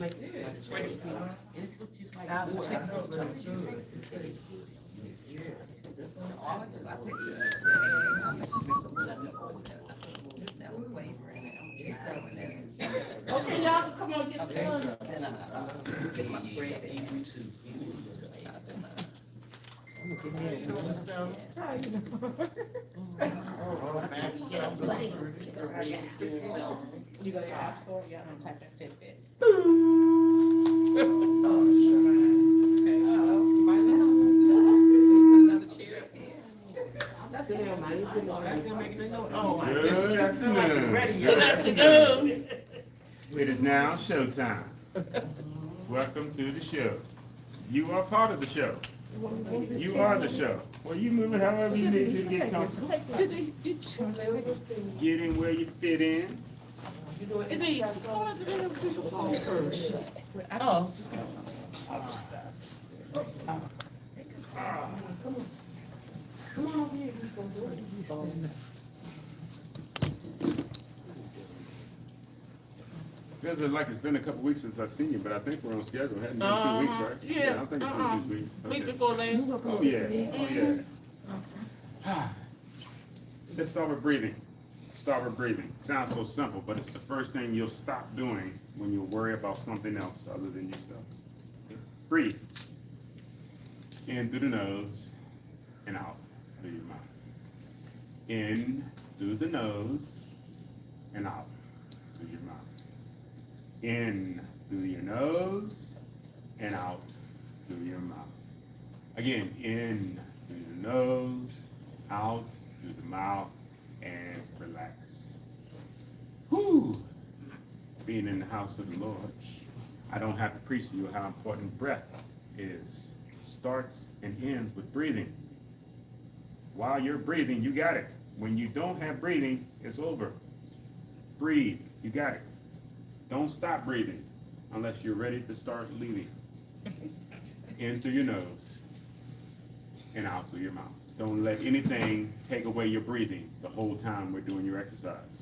make it like spicy. And it's look just like Texas toast. All I do, I take the egg, I make a mix of lemon oil, that flavor in it, I'm selling it. Okay, y'all can come on, get Okay, some. then get my bread in. You go to your app store, yeah, and type in Fitbit. Another chair up here. Good afternoon. It is now showtime. Welcome to the show. You are part of the show. You are the show. Well, you move it however you need to get comfortable. Get in where you fit in. Oh. Come on here. Feels like it's been a couple weeks since I've seen you, but I think we're on schedule. It hadn't been 2 weeks, right? Yeah. I think it's been 2 weeks. Week Okay. before last. Oh, yeah. Oh, yeah. Let's start with breathing. Start with breathing. Sounds so simple, but it's the first thing you'll stop doing when you worry about something else other than yourself. Breathe. In through the nose and out through your mouth. In through the nose and out through your mouth. In through your nose and out through your mouth. Again, in through the nose, out through the mouth, and relax. Whew! Being in the house of the Lord, I don't have to preach to you how important breath is. Starts and ends with breathing. While you're breathing, you got it. When you don't have breathing, it's over. Breathe, you got it. Don't stop breathing unless you're ready to start leaving. In through your nose and out through your mouth. Don't let anything take away your breathing the whole time we're doing your exercise.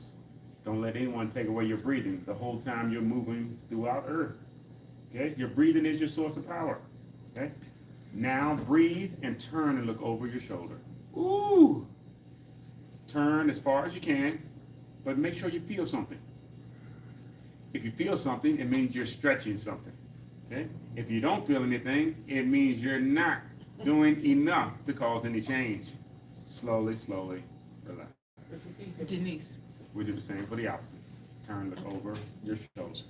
Don't let anyone take away your breathing the whole time you're moving throughout Earth. Okay? Your breathing is your source of power. Okay? Now breathe and turn and look over your shoulder. Ooh! Turn as far as you can, but make sure you feel something. If you feel something, it means you're stretching something. Okay? If you don't feel anything, it means you're not doing enough to cause any change. Slowly, slowly, relax. Denise. We do the same for the opposite. Turn, look over your shoulder.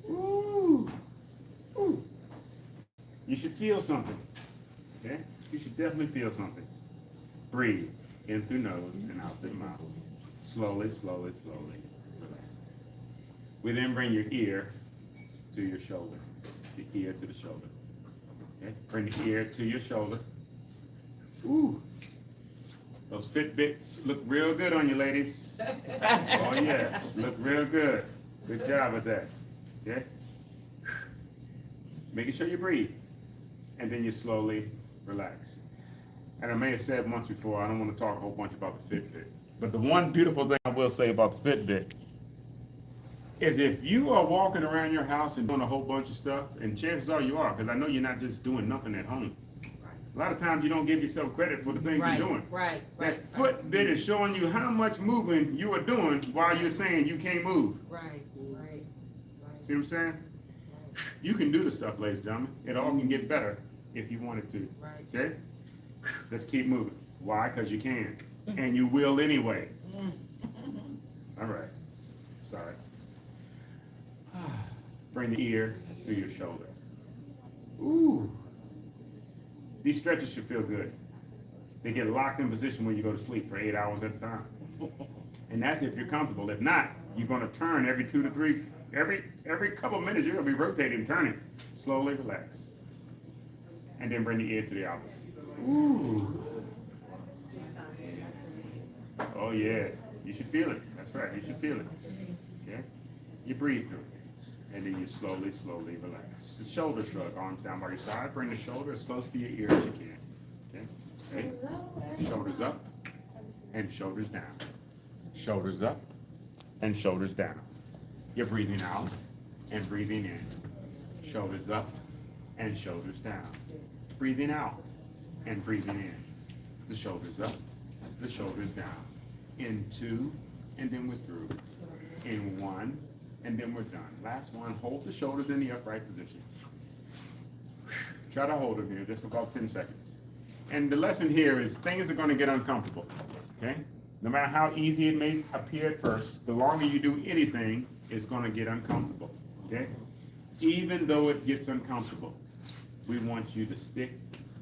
Ooh! Ooh! You should feel something. Okay? You should definitely feel something. Breathe in through nose and out through mouth. Slowly, slowly, slowly. Relax. We then bring your ear to your shoulder. The ear to the shoulder. Okay? Bring the ear to your shoulder. Ooh. Those Fitbits look real good on you, ladies. Oh yeah, look real good. Good job with that. Okay? Making sure you breathe. And then you slowly relax. And I may have said once before, I don't want to talk a whole bunch about the Fitbit. But the one beautiful thing I will say about the Fitbit is if you are walking around your house and doing a whole bunch of stuff, and chances are you are, because I know you're not just doing nothing at home. A lot of times you don't give yourself credit for the things you're doing. Right. That Fitbit is showing you how much moving you are doing while you're saying you can't move. Right. See what I'm saying? You can do the stuff, ladies and gentlemen. It all can get better if you wanted to. Right. Okay? Let's keep moving. Why? Because you can. And you will anyway. All right. Sorry. Bring the ear to your shoulder. Ooh. These stretches should feel good. They get locked in position when you go to sleep for 8 hours at a time. And that's if you're comfortable. If not, you're going to turn every 2 to 3, every couple of minutes, you're going to be rotating, turning. Slowly relax. And then bring the ear to the opposite. Ooh. Oh yeah, you should feel it. That's right, you should feel it. Okay? You breathe through it. And then you slowly, slowly relax. The shoulder shrug, arms down by your side. Bring the shoulder as close to your ear as you can. Okay? Okay? Shoulders up and shoulders down. Shoulders up and shoulders down. You're breathing out and breathing in. shoulders up and shoulders down. Breathing out and breathing in. The shoulders up, the shoulders down. In 2, and then we're through. In 1, and then we're done. Last one, hold the shoulders in the upright position. Try to hold them here just about 10 seconds. And the lesson here is things are going to get uncomfortable, okay? No matter how easy it may appear at first, the longer you do anything, it's going to get uncomfortable, okay? Even though it gets uncomfortable, we want you to stick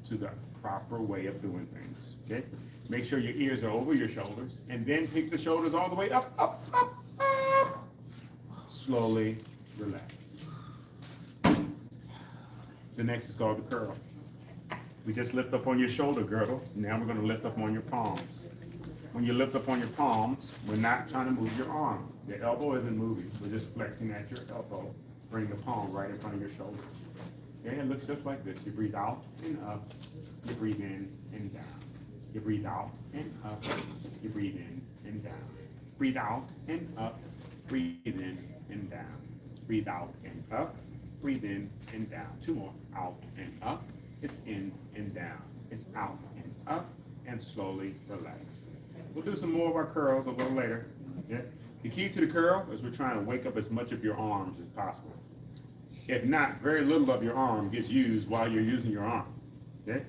to the proper way of doing things, okay? Make sure your ears are over your shoulders, and then pick the shoulders all the way up, up, up, up. Slowly relax. The next is called the curl. We just lift up on your shoulder girdle. Now we're going to lift up on your palms. When you lift up on your palms, we're not trying to move your arm. The elbow isn't moving. We're just flexing at your elbow. Bring the palm right in front of your shoulder. Okay, it looks just like this. You breathe out and up. You breathe in and down. You breathe out and up. You breathe in and down. Breathe out and up. Breathe in and down. Breathe out and up. Breathe in and down. 2 more. Out and up. It's in and down. It's out and up. And slowly relax. We'll do some more of our curls a little later. Yeah? The key to the curl is we're trying to wake up as much of your arms as possible. If not, very little of your arm gets used while you're using your arm. Okay?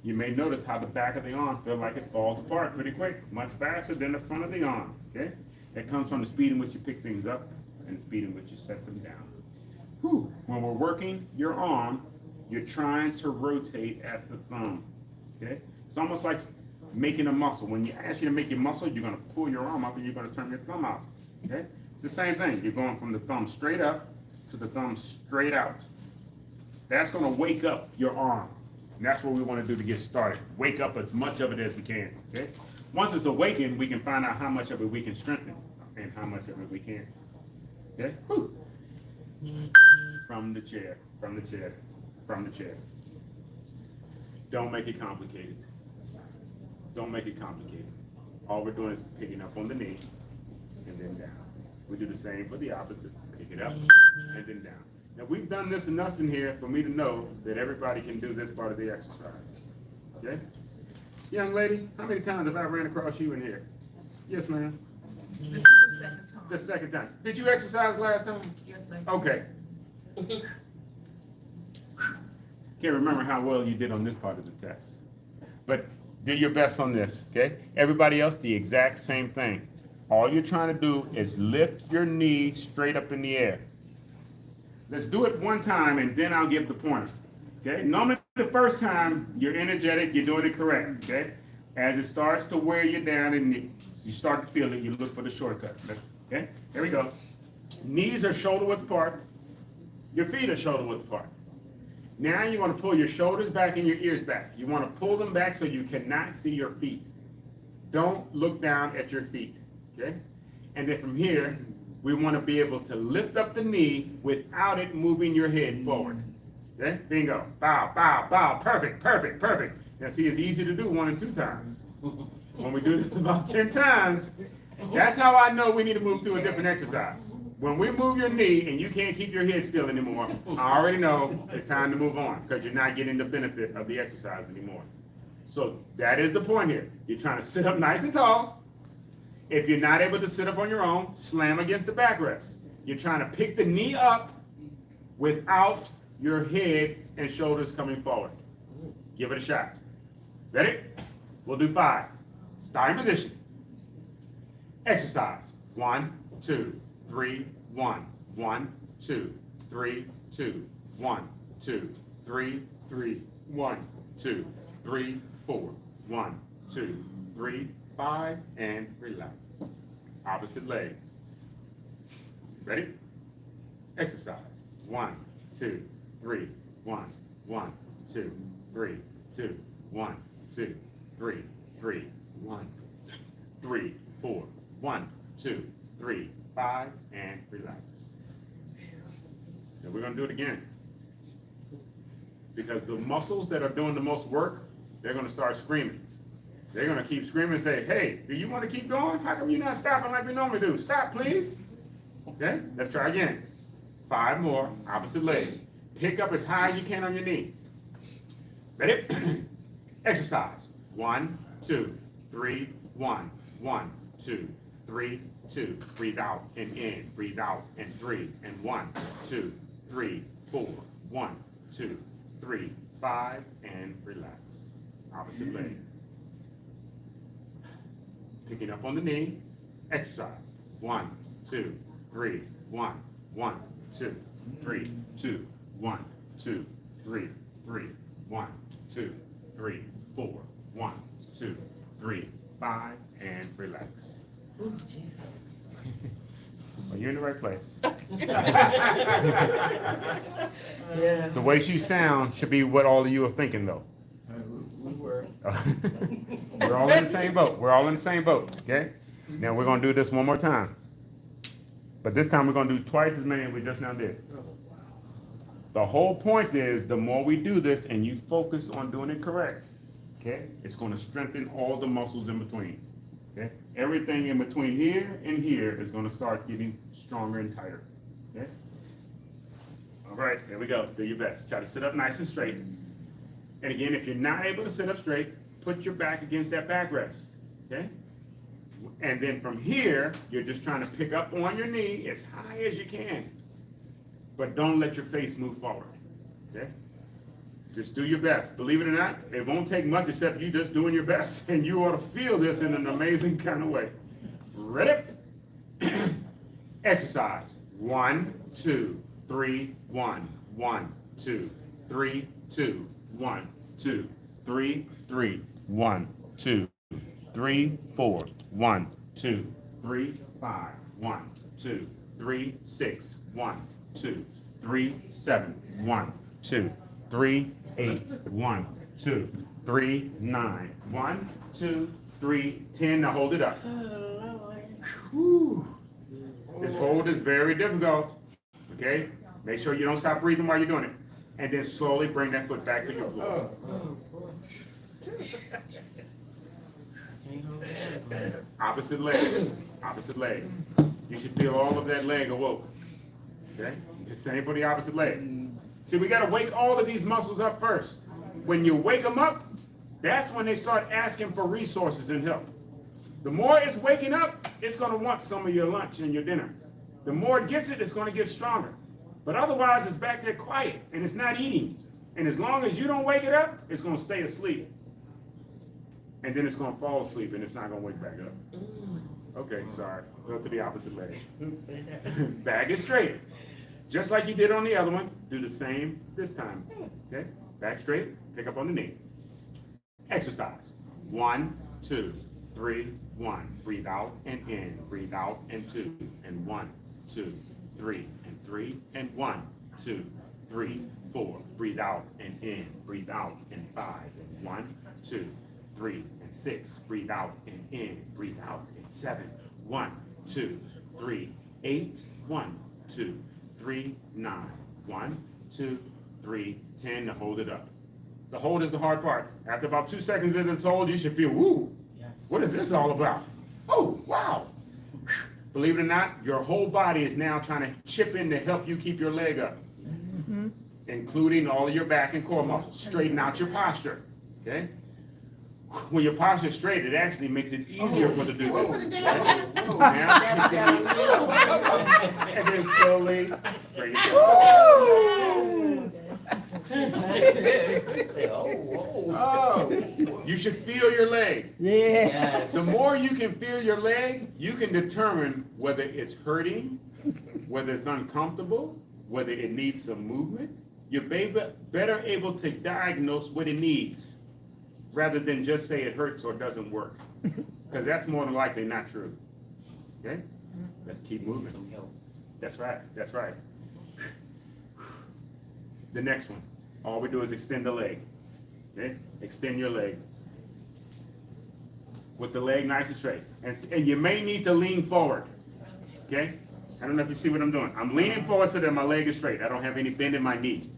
You may notice how the back of the arm feels like it falls apart pretty quick, much faster than the front of the arm. Okay? That comes from the speed in which you pick things up and the speed in which you set them down. Whew. When we're working your arm, you're trying to rotate at the thumb. Okay? It's almost like making a muscle. When you ask you to make your muscle, you're going to pull your arm up and you're going to turn your thumb out. Okay? It's the same thing. You're going from the thumb straight up to the thumb straight out. That's going to wake up your arm. And that's what we want to do to get started. Wake up as much of it as we can. Okay? Once it's awakened, we can find out how much of it we can strengthen and how much of it we can't. Okay? Whew. From the chair, from the chair, from the chair. Don't make it complicated. Don't make it complicated. All we're doing is picking up on the knee and then down. We do the same for the opposite. Pick it up and then down. Now we've done this enough in here for me to know that everybody can do this part of the exercise. Okay? Young lady, how many times have I ran across you in here? Yes, ma'am. This is the second time. The second time. Did you exercise last time? Yes, sir. Okay. Can't remember how well you did on this part of the test. But do your best on this, okay? Everybody else, the exact same thing. All you're trying to do is lift your knee straight up in the air. Let's do it one time and then I'll give the pointer. Okay? Normally the first time you're energetic, you're doing it correct. Okay? As it starts to wear you down and you start to feel it, you look for the shortcut. Okay? Here we go. Knees are shoulder width apart. Your feet are shoulder width apart. Now you want to pull your shoulders back and your ears back. You want to pull them back so you cannot see your feet. Don't look down at your feet. Okay? And then from here, we want to be able to lift up the knee without it moving your head forward. Okay? Bingo. Bow, bow, bow. Perfect, perfect, perfect. Now see, it's easy to do 1 and 2 times. When we do this about 10 times, that's how I know we need to move to a different exercise. When we move your knee and you can't keep your head still anymore, I already know it's time to move on because you're not getting the benefit of the exercise anymore. So that is the point here. You're trying to sit up nice and tall. If you're not able to sit up on your own, slam against the backrest. You're trying to pick the knee up without your head and shoulders coming forward. Give it a shot. Ready? We'll do 5. Starting position. Exercise. 1, 2, 3, 1. 1, 2, 3, 2. 1, 2, 3, 3. 1, 2, 3, 4. 1, 2, 3, 5, and relax. Opposite leg. Ready? Exercise. 1, 2, 3. 1, 1, 2, 3, 2. 1, 2, 3, 3. 1, 3, 4. 1, 2, 3, 5, and relax. And we're going to do it again. Because the muscles that are doing the most work, they're going to start screaming. They're going to keep screaming and say, hey, do you want to keep going? How come you're not stopping like we normally do? Stop, please. Okay, let's try again. 5 more, opposite leg. Pick up as high as you can on your knee. Ready? Exercise. 1, 2, 3, 1, 1, 2, 3, 2. Breathe out and in. Breathe out and 3 and 1, 2, 3, 4. 1, 2, 3, 5 and relax. Opposite leg. Picking up on the knee. Exercise. 1, 2, 3, 1, 1, 2, 3, 2, 1, 2, 3, 3, 1, 2, 3, 4, 1, 2, 3, 5, and relax. Ooh, Jesus. Well, you're in the right place. Yeah. The way she sounds should be what all of you are thinking, though. We were. We're all in the same boat. We're all in the same boat, okay? Now we're gonna do this one more time. But this time we're gonna do twice as many as we just now did. The whole point is the more we do this and you focus on doing it correct, okay, it's gonna strengthen all the muscles in between, okay? Everything in between here and here is gonna start getting stronger and tighter, okay? All right, here we go. Do your best. Try to sit up nice and straight. And again, if you're not able to sit up straight, put your back against that backrest, okay? And then from here, you're just trying to pick up on your knee as high as you can. But don't let your face move forward, okay? Just do your best. Believe it or not, it won't take much except you just doing your best. And you ought to feel this in an amazing kind of way. Ready? Exercise. 1, 2, 3, 1, 1, 2, 3, 2, 1, 2, 3, 3, 1, 2, 3, 4, 1, 2, 3, 5, 1, 2, 3, 6, 1, 2, 3, 7, 1, 2, 3, 8, 1, 2, 3, 9, 1, 2, 3, 10. Now hold it up. Whew. This hold is very difficult, okay? Make sure you don't stop breathing while you're doing it. And then slowly bring that foot back to your floor. Opposite leg, opposite leg. You should feel all of that leg awoke. Okay? The same for the opposite leg. See, we gotta wake all of these muscles up first. When you wake them up, that's when they start asking for resources and help. The more it's waking up, it's gonna want some of your lunch and your dinner. The more it gets it, it's gonna get stronger. But otherwise, it's back there quiet, and it's not eating. And as long as you don't wake it up, it's gonna stay asleep. And then it's gonna fall asleep, and it's not gonna wake back up. Okay, sorry. Go to the opposite leg. Back it straight. Just like you did on the other one, do the same this time. Okay? Back straight, pick up on the knee. Exercise. 1, 2, 3, 1. Breathe out and in. Breathe out and 2. And 1, 2, 3, and 3, and 1, 2, 3, 4. Breathe out and in. Breathe out and 5, and 1, 2, 3, and 6. Breathe out and in. Breathe out and 7. 1, 2, 3, 8. 1, 2, 3, 9. 1, 2, 3, 10. Now hold it up. The hold is the hard part. After about 2 seconds in this hold, you should feel, woo, what is this all about? Oh, wow. Believe it or not, your whole body is now trying to chip in to help you keep your leg up, including all of your back and core muscles. Straighten out your posture, okay? When your posture is straight, it actually makes it easier for to do this. Right? And then slowly bring it down. You should feel your leg. Yes. The more you can feel your leg, you can determine whether it's hurting, whether it's uncomfortable, whether it needs some movement. You're better able to diagnose what it needs rather than just say it hurts or doesn't work. Because that's more than likely not true. Okay? Let's keep moving. That's right. That's right. The next one. All we do is extend the leg. Okay? Extend your leg. With the leg nice and straight. And you may need to lean forward. Okay? I don't know if you see what I'm doing. I'm leaning forward so that my leg is straight. I don't have any bend in my knee.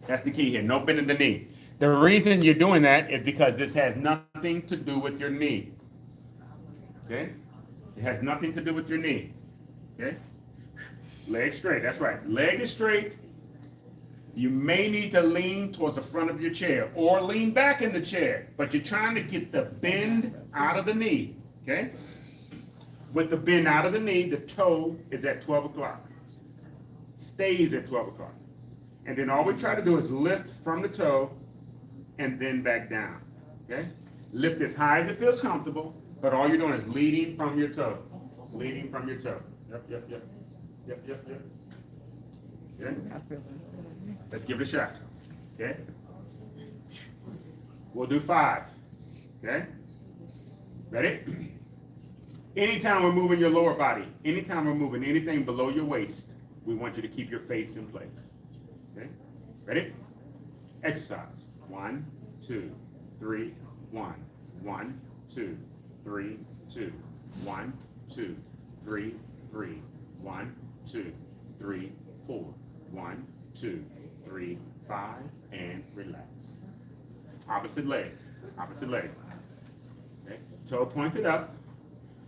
That's the key here. No bend in the knee. The reason you're doing that is because this has nothing to do with your knee. Okay? It has nothing to do with your knee. Okay? Leg straight. That's right. Leg is straight. You may need to lean towards the front of your chair or lean back in the chair, but you're trying to get the bend out of the knee, okay? With the bend out of the knee, the toe is at 12 o'clock. Stays at 12 o'clock. And then all we try to do is lift from the toe and then back down, okay? Lift as high as it feels comfortable, but all you're doing is leading from your toe. Leading from your toe. Yep, yep, yep. Yep, yep, yep. Okay? Let's give it a shot, okay? We'll do 5, okay? Ready? Anytime we're moving your lower body, anytime we're moving anything below your waist, we want you to keep your face in place, okay? Ready? Exercise. 1, 2, 3, 1. 1, 2, 3, 2. 1, 2, 3, 3. 1, 2, 3, 4. 1, 2, 3, 5, and relax. Opposite leg, opposite leg. Okay. Toe pointed up.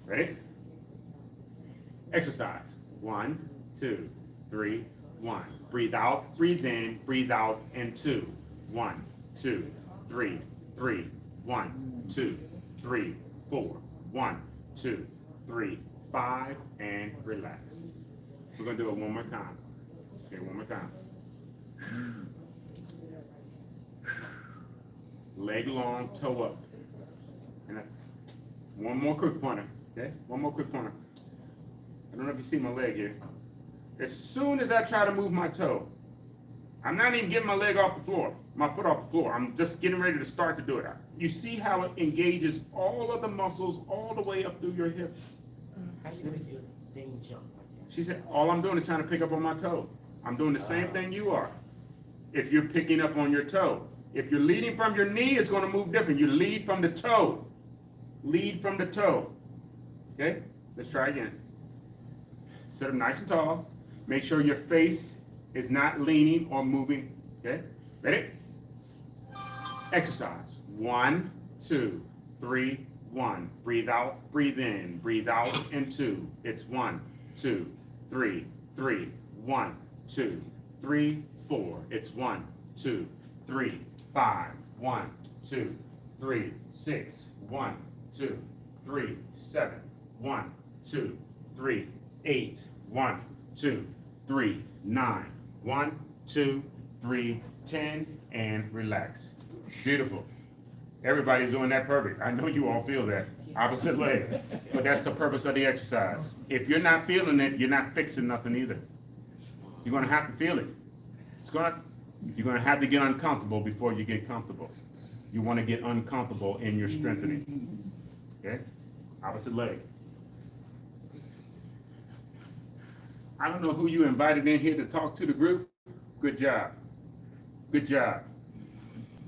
Ready? Exercise. 1, 2, 3, 1. Breathe out, breathe in, breathe out, and 2. 1, 2, 3, 3. 1, 2, 3, 4. 1, 2, 3, 5, and relax. We're gonna do it one more time. Okay, one more time. Leg long, toe up. And one more quick pointer, okay? One more quick pointer. I don't know if you see my leg here. As soon as I try to move my toe, I'm not even getting my leg off the floor, my foot off the floor. I'm just getting ready to start to do it. You see how it engages all of the muscles all the way up through your hips. How you make your thing jump like that? She said, all I'm doing is trying to pick up on my toe. I'm doing the same thing you are. If you're picking up on your toe. If you're leading from your knee, it's going to move different. You lead from the toe. Lead from the toe. Okay? Let's try again. Sit up nice and tall. Make sure your face is not leaning or moving. Okay? Ready? Exercise. 1, 2, 3, 1. Breathe out, breathe in, breathe out, and 2. It's 1, 2, 3, 3. 1, 2, 3, 4. It's 1, 2, 3, 5. 1, 2, 3, 6. 1, 2, 3, 7. 1, 2, 3, 8. 1, 2, 3, 9. 1, 2, 3, 10, and relax. Beautiful. Everybody's doing that perfect. I know you all feel that. Opposite leg. But that's the purpose of the exercise. If you're not feeling it, you're not fixing nothing either. You're going to have to feel it. You're going to have to get uncomfortable before you get comfortable. You want to get uncomfortable in your strengthening. Okay? Opposite leg. I don't know who you invited in here to talk to the group. Good job. Good job.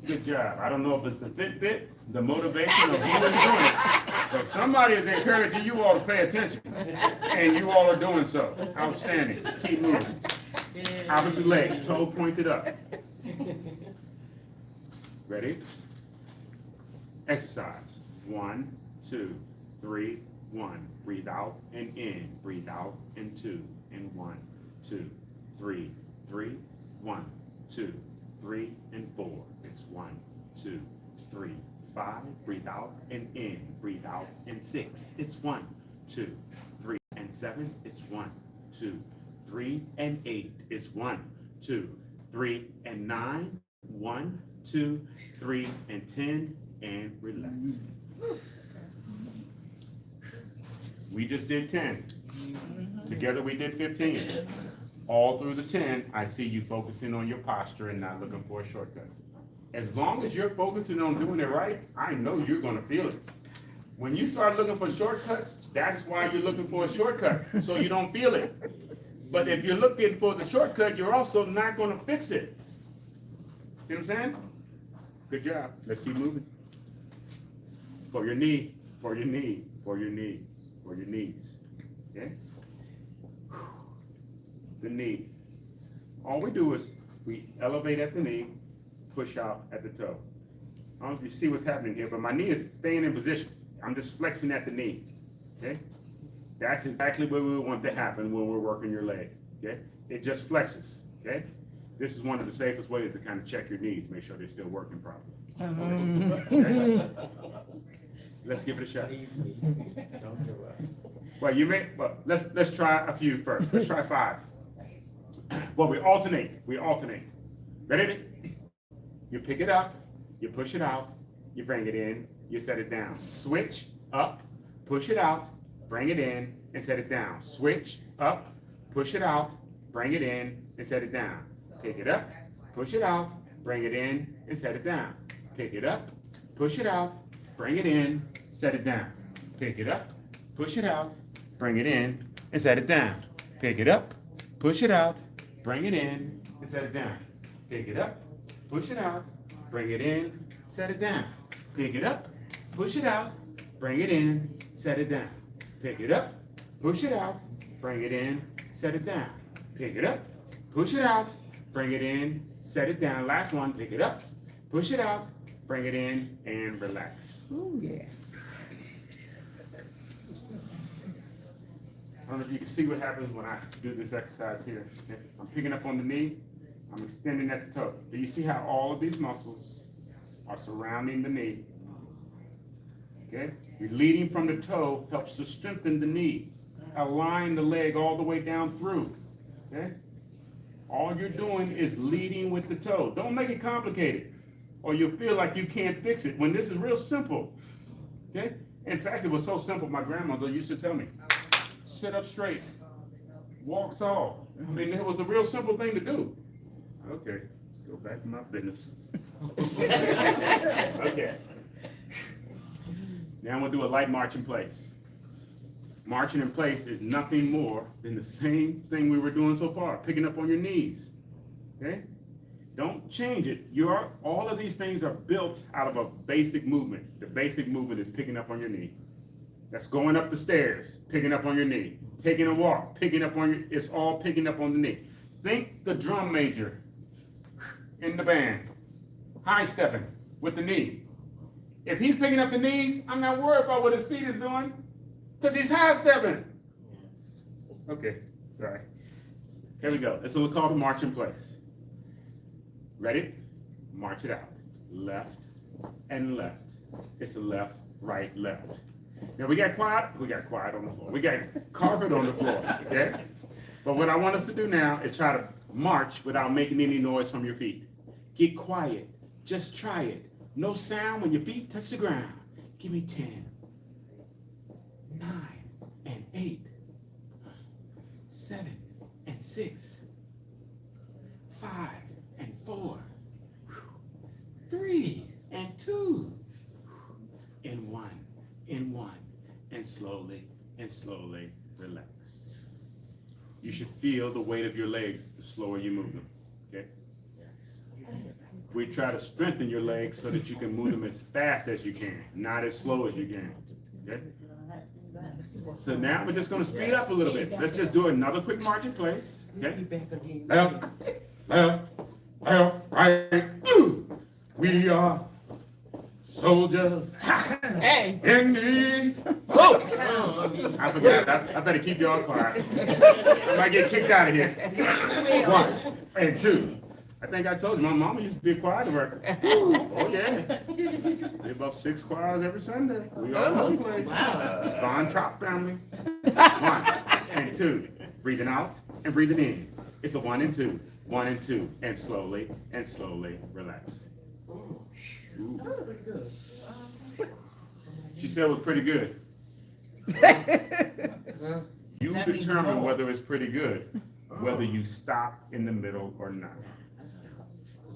Good job. I don't know if it's the Fitbit, the motivation, or who is doing it, but somebody is encouraging you all to pay attention, and you all are doing so. Outstanding. Keep moving. Opposite leg, toe pointed up. Ready? Exercise. 1, 2, 3, 1. Breathe out and in. Breathe out and 2. And 1, 2, 3, 3. 1, 2, 3, and 4. It's 1, 2, 3, 5. Breathe out and in. Breathe out and 6. It's 1, 2, 3, and 7. It's 1, 2, 3, and 8. It's 1, 2, 3, and 9. 1, 2, 3, and 10, and relax. We just did 10. Together we did 15. All through the 10, I see you focusing on your posture and not looking for a shortcut. As long as you're focusing on doing it right, I know you're going to feel it. When you start looking for shortcuts, that's why you're looking for a shortcut, so you don't feel it. But if you're looking for the shortcut, you're also not going to fix it. See what I'm saying? Good job. Let's keep moving. For your knee, for your knee, for your knee, for your knees. Okay? The knee. All we do is we elevate at the knee, push out at the toe. I don't know if you see what's happening here, but my knee is staying in position. I'm just flexing at the knee. Okay? That's exactly what we want to happen when we're working your leg. Okay? It just flexes. Okay? This is one of the safest ways to kind of check your knees, make sure they're still working properly. Okay? Let's give it a shot. Well, let's try a few first. Let's try 5. Well, we alternate. Ready? You pick it up, you push it out, you bring it in, you set it down. Switch up, push it out, bring it in, and set it down. Switch up, push it out, bring it in, and set it down. Pick it up, push it out, bring it in, and set it down. Pick it up, push it out, bring it in, set it down. Pick it up, push it out, bring it in, and set it down. Pick it up, push it out, bring it in, and set it down. Pick it up, push it out, bring it in, set it down. Pick it up, push it out, bring it in, set it down. Pick it up, push it out, bring it in, set it down. Pick it up, push it out, bring it in, set it down. Last one, pick it up, push it out, bring it in, and relax. Ooh, yeah. I don't know if you can see what happens when I do this exercise here. I'm picking up on the knee, I'm extending at the toe. Do you see how all of these muscles are surrounding the knee? Okay? You're leading from the toe, helps to strengthen the knee. Align the leg all the way down through. Okay? All you're doing is leading with the toe. Don't make it complicated, or you'll feel like you can't fix it when this is real simple. Okay? In fact, it was so simple, my grandmother used to tell me, sit up straight, walk tall. I mean, it was a real simple thing to do. Okay, go back to my business. Okay. Now I'm gonna do a light march in place. Marching in place is nothing more than the same thing we were doing so far, picking up on your knees. Okay? Don't change it. All of these things are built out of a basic movement. The basic movement is picking up on your knee. That's going up the stairs, picking up on your knee. Taking a walk, picking up on your, it's all picking up on the knee. Think the drum major in the band, high stepping with the knee. If he's picking up the knees, I'm not worried about what his feet is doing, because he's high stepping. Okay, sorry. Here we go. It's called a march in place. Ready? March it out. Left and left. It's a left, right, left. Now we got quiet on the floor. We got carpet on the floor, okay? But what I want us to do now is try to march without making any noise from your feet. Get quiet. Just try it. No sound when your feet touch the ground. Give me 10, 9, and 8, 7, and 6, 5, and 4, 3, and 2, and 1, and 1, and slowly relax. You should feel the weight of your legs the slower you move them, okay? We try to strengthen your legs so that you can move them as fast as you can, not as slow as you can, okay? So now we're just gonna speed up a little bit. Let's just do another quick march in place, okay? Left, left, left, right. We are soldiers. Hey. In the I forgot. I better keep y'all quiet. I might get kicked out of here. 1 and 2. I think I told you, my mama used to be a choir director. Oh yeah. We about 6 choirs every Sunday. We all over the place. Von Trapp family. 1 and 2. Breathing out and breathing in. It's a 1 and 2. 1 and 2. And slowly relax. Ooh. That's pretty good. She said it was pretty good. You That means determine more. whether it's pretty good, whether you stop in the middle or not.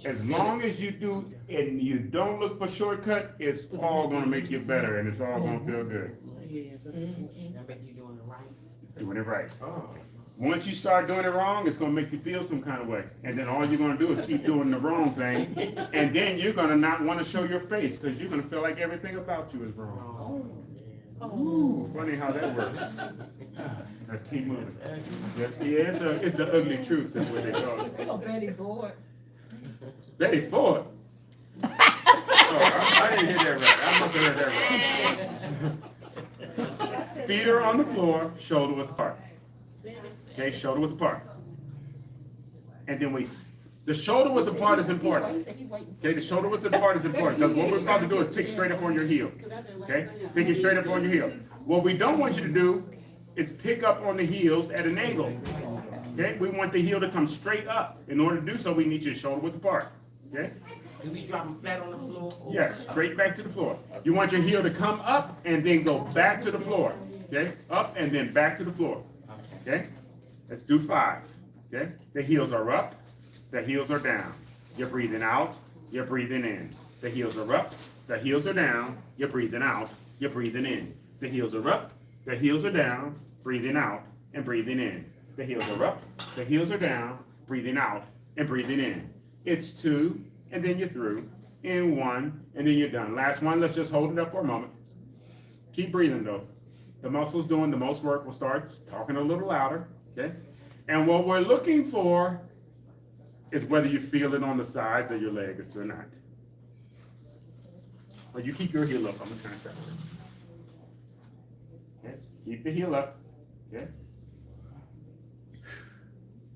As long as you do and you don't look for shortcut, it's all gonna make you better and it's all gonna feel good. Yeah, I bet you're doing it right. Doing it right. Once you start doing it wrong, it's gonna make you feel some kind of way. And then all you're gonna do is keep doing the wrong thing. And then you're gonna not wanna show your face because you're gonna feel like everything about you is wrong. Ooh, funny how that works. Let's keep moving. Yes, yeah, it's the ugly truth, is what they call it. Oh, Betty Boyd. Betty Ford. Oh, I didn't hear that right. I must have heard that right. Feet are on the floor, shoulder width apart. Okay, shoulder width apart. And then we The shoulder width apart is important. Okay, the shoulder width apart is important because what we're about to do is pick straight up on your heel. Okay, pick it straight up on your heel. What we don't want you to do is pick up on the heels at an angle. Okay, we want the heel to come straight up. In order to do so, we need your shoulder width apart. Okay. Do we drop them flat on the floor? Yes, straight back to the floor. You want your heel to come up and then go back to the floor. Okay, up and then back to the floor. Okay, let's do 5. Okay, the heels are up, the heels are down. You're breathing out, you're breathing in. The heels are up, the heels are down, you're breathing out, you're breathing in. The heels are up, the heels are down, breathing out and breathing in. The heels are up, the heels are down, breathing out and breathing in. It's 2, and then you're through. In 1, and then you're done. Last one, let's just hold it up for a moment. Keep breathing though. The muscles doing the most work will start talking a little louder, okay? And what we're looking for is whether you feel it on the sides of your legs or not. But you keep your heel up. I'm gonna turn it that way. Okay? Keep the heel up. Okay?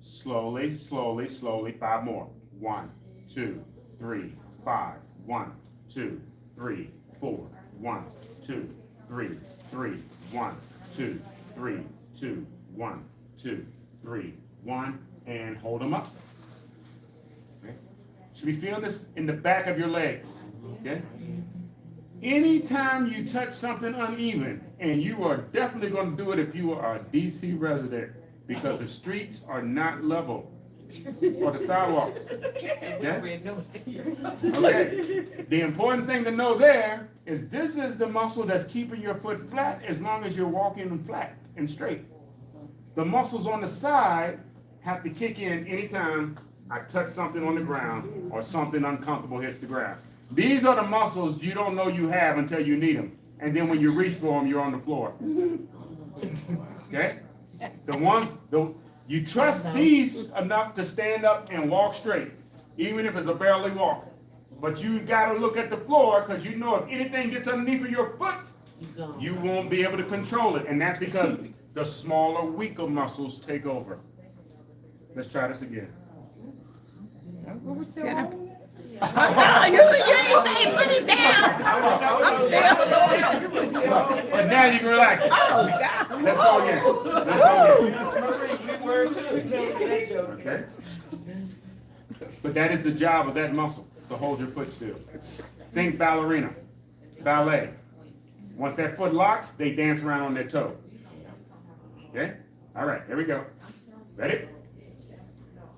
Slowly, slowly, slowly. 5 more. 1, 2, 3, 5. 1, 2, 3, 4. 1, 2, 3, 3. 1, 2, 3, 2. 1, 2, 3, 1, and hold them up. Okay. Should be feeling this in the back of your legs. Okay. Anytime you touch something uneven, and you are definitely going to do it if you are a DC resident, because the streets are not level, or the sidewalks. Okay? Okay. The important thing to know there is this is the muscle that's keeping your foot flat as long as you're walking flat and straight. The muscles on the side have to kick in anytime I touch something on the ground or something uncomfortable hits the ground. These are the muscles you don't know you have until you need them. And then when you reach for them, you're on the floor. Okay? The ones, you trust these enough to stand up and walk straight, even if it's a barely walk. But you got to look at the floor because you know if anything gets underneath of your foot, you won't be able to control it. And that's because the smaller, weaker muscles take over. Let's try this again. You ain't say put it down. I'm still. But now you can relax. Oh, God. Let's go again. Let's go again. Okay. But that is the job of that muscle, to hold your foot still. Think ballerina, ballet. Once that foot locks, they dance around on their toe. Okay? All right, here we go. Ready?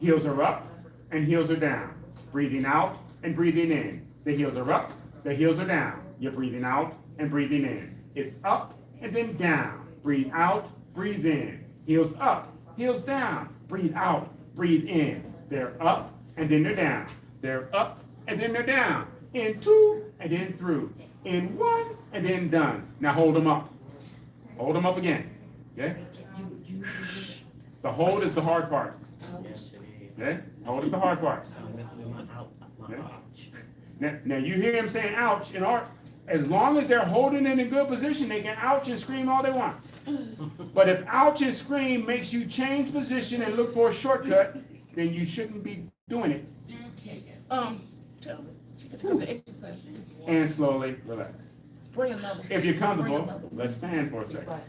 Heels are up and heels are down. Breathing out and breathing in. The heels are up, the heels are down. You're breathing out and breathing in. It's up and then down. Breathe out, breathe in. Heels up, heels down. Breathe out, breathe in. They're up and then they're down. They're up and then they're down. In 2 and then through. In 1 and then done. Now hold them up. Hold them up again. Okay? The hold is the hard part. Okay? Hold is the hard part. Okay? Now you hear him saying ouch in art. As long as they're holding it in good position, they can ouch and scream all they want. But if ouch and scream makes you change position and look for a shortcut, then you shouldn't be doing it. And slowly relax. If you're comfortable, let's stand for a second.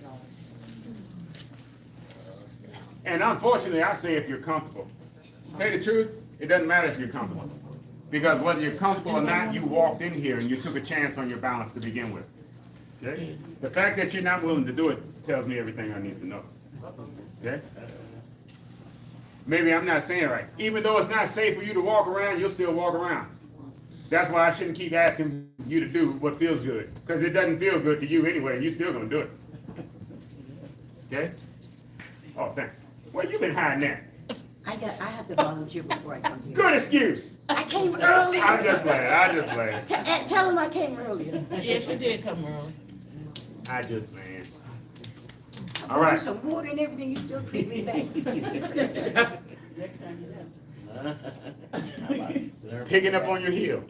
And unfortunately, I say if you're comfortable. Tell you the truth, it doesn't matter if you're comfortable. Because whether you're comfortable or not, you walked in here and you took a chance on your balance to begin with. Okay? The fact that you're not willing to do it tells me everything I need to know. Okay? Maybe I'm not saying it right. Even though it's not safe for you to walk around, you'll still walk around. That's why I shouldn't keep asking you to do what feels good. Because it doesn't feel good to you anyway, and you're still going to do it. Okay? Oh, thanks. Where you been hiding at? I have to volunteer before I come here. Good excuse. I came early. I'm just playing. Tell him I came earlier. Yes, you did come early. I just playing. I All right. some water and everything, you still treat me back. Picking up on your heel.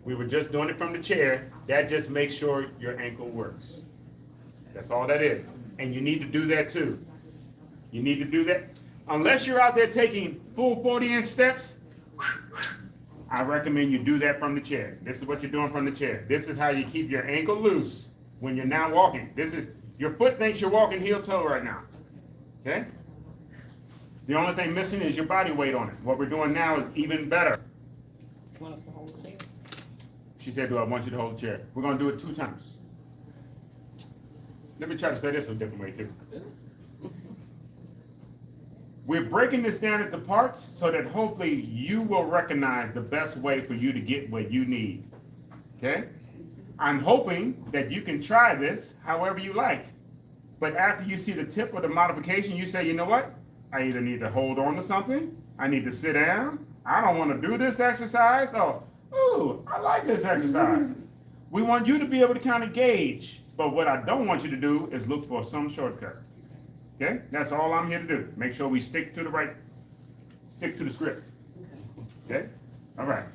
We were just doing it from the chair. That just makes sure your ankle works. That's all that is. And you need to do that too. You need to do that. Unless you're out there taking full 40-inch steps, I recommend you do that from the chair. This is what you're doing from the chair. This is how you keep your ankle loose when you're now walking. This is, your foot thinks you're walking heel toe right now, okay? The only thing missing is your body weight on it. What we're doing now is even better. She said, do I want you to hold the chair? We're gonna do it 2 times. Let me try to say this a different way too. We're breaking this down into parts so that hopefully you will recognize the best way for you to get what you need, okay? I'm hoping that you can try this however you like. But after you see the tip of the modification, you say, you know what? I either need to hold on to something, I need to sit down, I don't want to do this exercise, or, ooh, I like this exercise. We want you to be able to kind of gauge, but what I don't want you to do is look for some shortcut. Okay, that's all I'm here to do. Make sure we stick to the script. Okay, all right.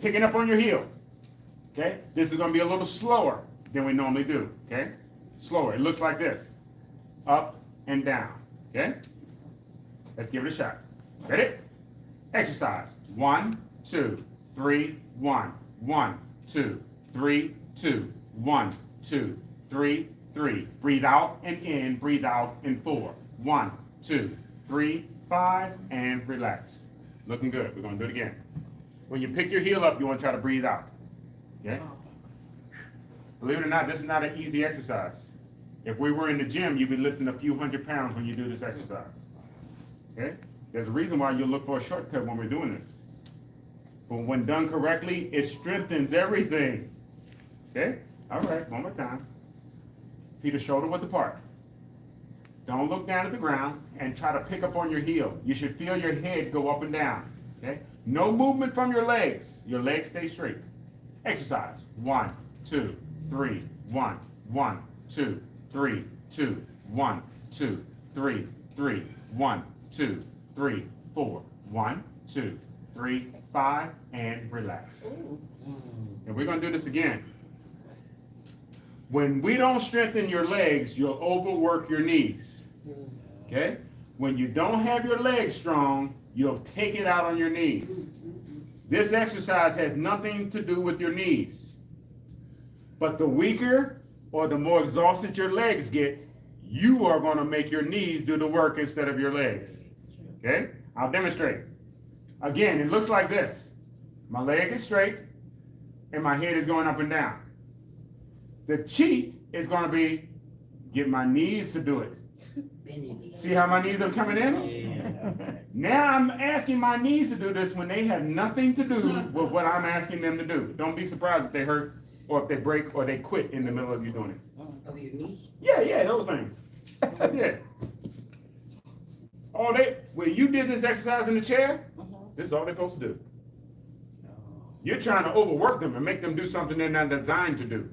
Picking up on your heel. Okay, this is going to be a little slower than we normally do. Okay, slower. It looks like this: up and down. Okay, let's give it a shot. Ready? Exercise. 1, 2, 3, 1, 1, 2, 3, 2, 1, 2, 3, 3. Breathe out and in, breathe out in 4. 1, 2, 3, 5, and relax. Looking good. We're going to do it again. When you pick your heel up, you want to try to breathe out. Okay? Believe it or not, this is not an easy exercise. If we were in the gym, you'd be lifting a few 100 pounds when you do this exercise. Okay? There's a reason why you look for a shortcut when we're doing this. But when done correctly, it strengthens everything. Okay? All right, one more time. Feet are shoulder width apart. Don't look down at the ground and try to pick up on your heel. You should feel your head go up and down. Okay? No movement from your legs. Your legs stay straight. Exercise. 1, 2, 3, 1, 1, 2, 3, 2, 1, 2, 3, 3, 1, 2, 3, 4, 1, 2, 3, 5, and relax. And we're going to do this again. When we don't strengthen your legs, you'll overwork your knees. Okay? When you don't have your legs strong, you'll take it out on your knees. This exercise has nothing to do with your knees. But the weaker or the more exhausted your legs get, you are going to make your knees do the work instead of your legs. Okay? I'll demonstrate. Again, it looks like this. My leg is straight, and my head is going up and down. The cheat is going to be get my knees to do it. See how my knees are coming in? Now I'm asking my knees to do this when they have nothing to do with what I'm asking them to do. Don't be surprised if they hurt or if they break or they quit in the middle of you doing it. Of your knees? Yeah, those things. Yeah. When you did this exercise in the chair, this is all they're supposed to do. You're trying to overwork them and make them do something they're not designed to do.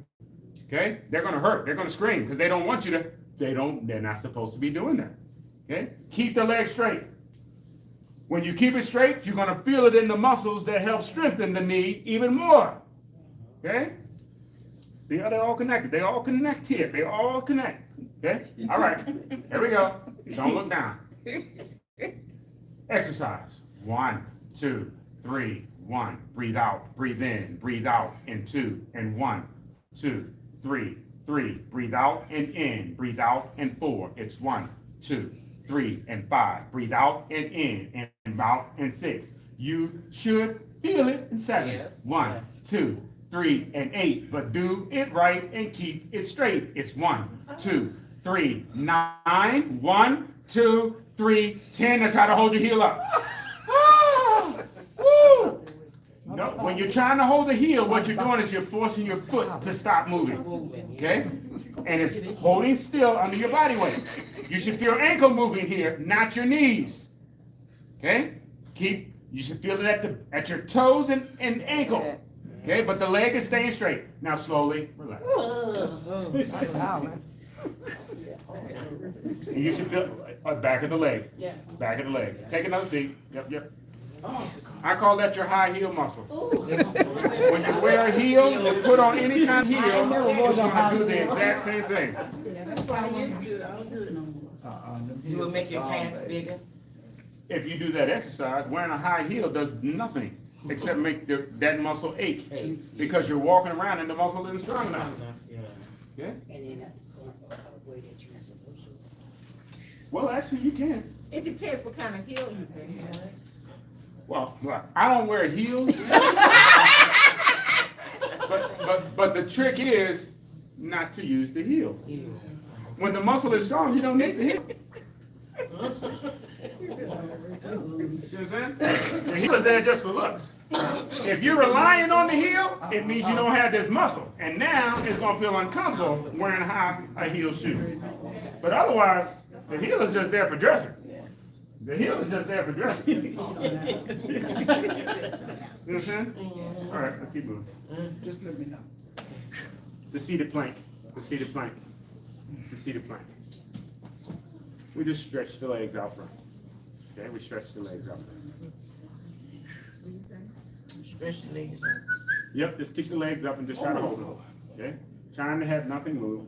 Okay? They're going to hurt. They're going to scream because they don't want you to. They're not supposed to be doing that. Okay? Keep the leg straight. When you keep it straight, you're going to feel it in the muscles that help strengthen the knee even more. Okay? See how they're all connected? They all connect here. They all connect. Okay? All right. Here we go. Don't look down. Exercise. 1, 2, 3, 1. Breathe out. Breathe in 2, and 1, 2, 3, 3. Breathe out and in. Breathe out and 4. It's 1, 2, 3, and 5. Breathe out and in and out and 6. You should feel it in 7. Yes. 1, 2, 3, and 8. But do it right and keep it straight. It's 1, 2, 3, 9. 1, 2, 3, 10. Now try to hold your heel up. Woo! No, when you're trying to hold the heel, what you're doing is you're forcing your foot to stop moving. Okay? And it's holding still under your body weight. You should feel ankle moving here, not your knees. Okay? You should feel it at your toes and ankle. Okay? But the leg is staying straight. Now slowly relax. And you should feel back of the leg. Back of the leg. Take another seat. Yep. I call that your high heel muscle. When you wear a heel and put on any kind of heel, it's going to do the exact same thing. That's why I used to. I don't do it no more. You will make your pants bigger. If you do that exercise, wearing a high heel does nothing. except make that muscle ache. Because you're walking around and the muscle isn't strong enough. Yeah? And then a way that you're not supposed to. Well, actually, you can. It depends what kind of heel you can have. Well, I don't wear heels. but the trick is not to use the heel. When the muscle is strong, you don't need the heel. See what I'm saying? The heel is there just for looks. If you're relying on the heel, it means you don't have this muscle. And now it's going to feel uncomfortable wearing a heel shoe. But otherwise, the heel is just there for dressing. The heel is just there for dressing. You know what I'm saying? All right, let's keep moving. Just let me know. The seated plank. The seated plank. The seated plank. We just stretch the legs out front. Okay, we stretch the legs out front. Stretch the legs. Yep, just kick the legs up and just try to hold them. Okay? Trying to have nothing move.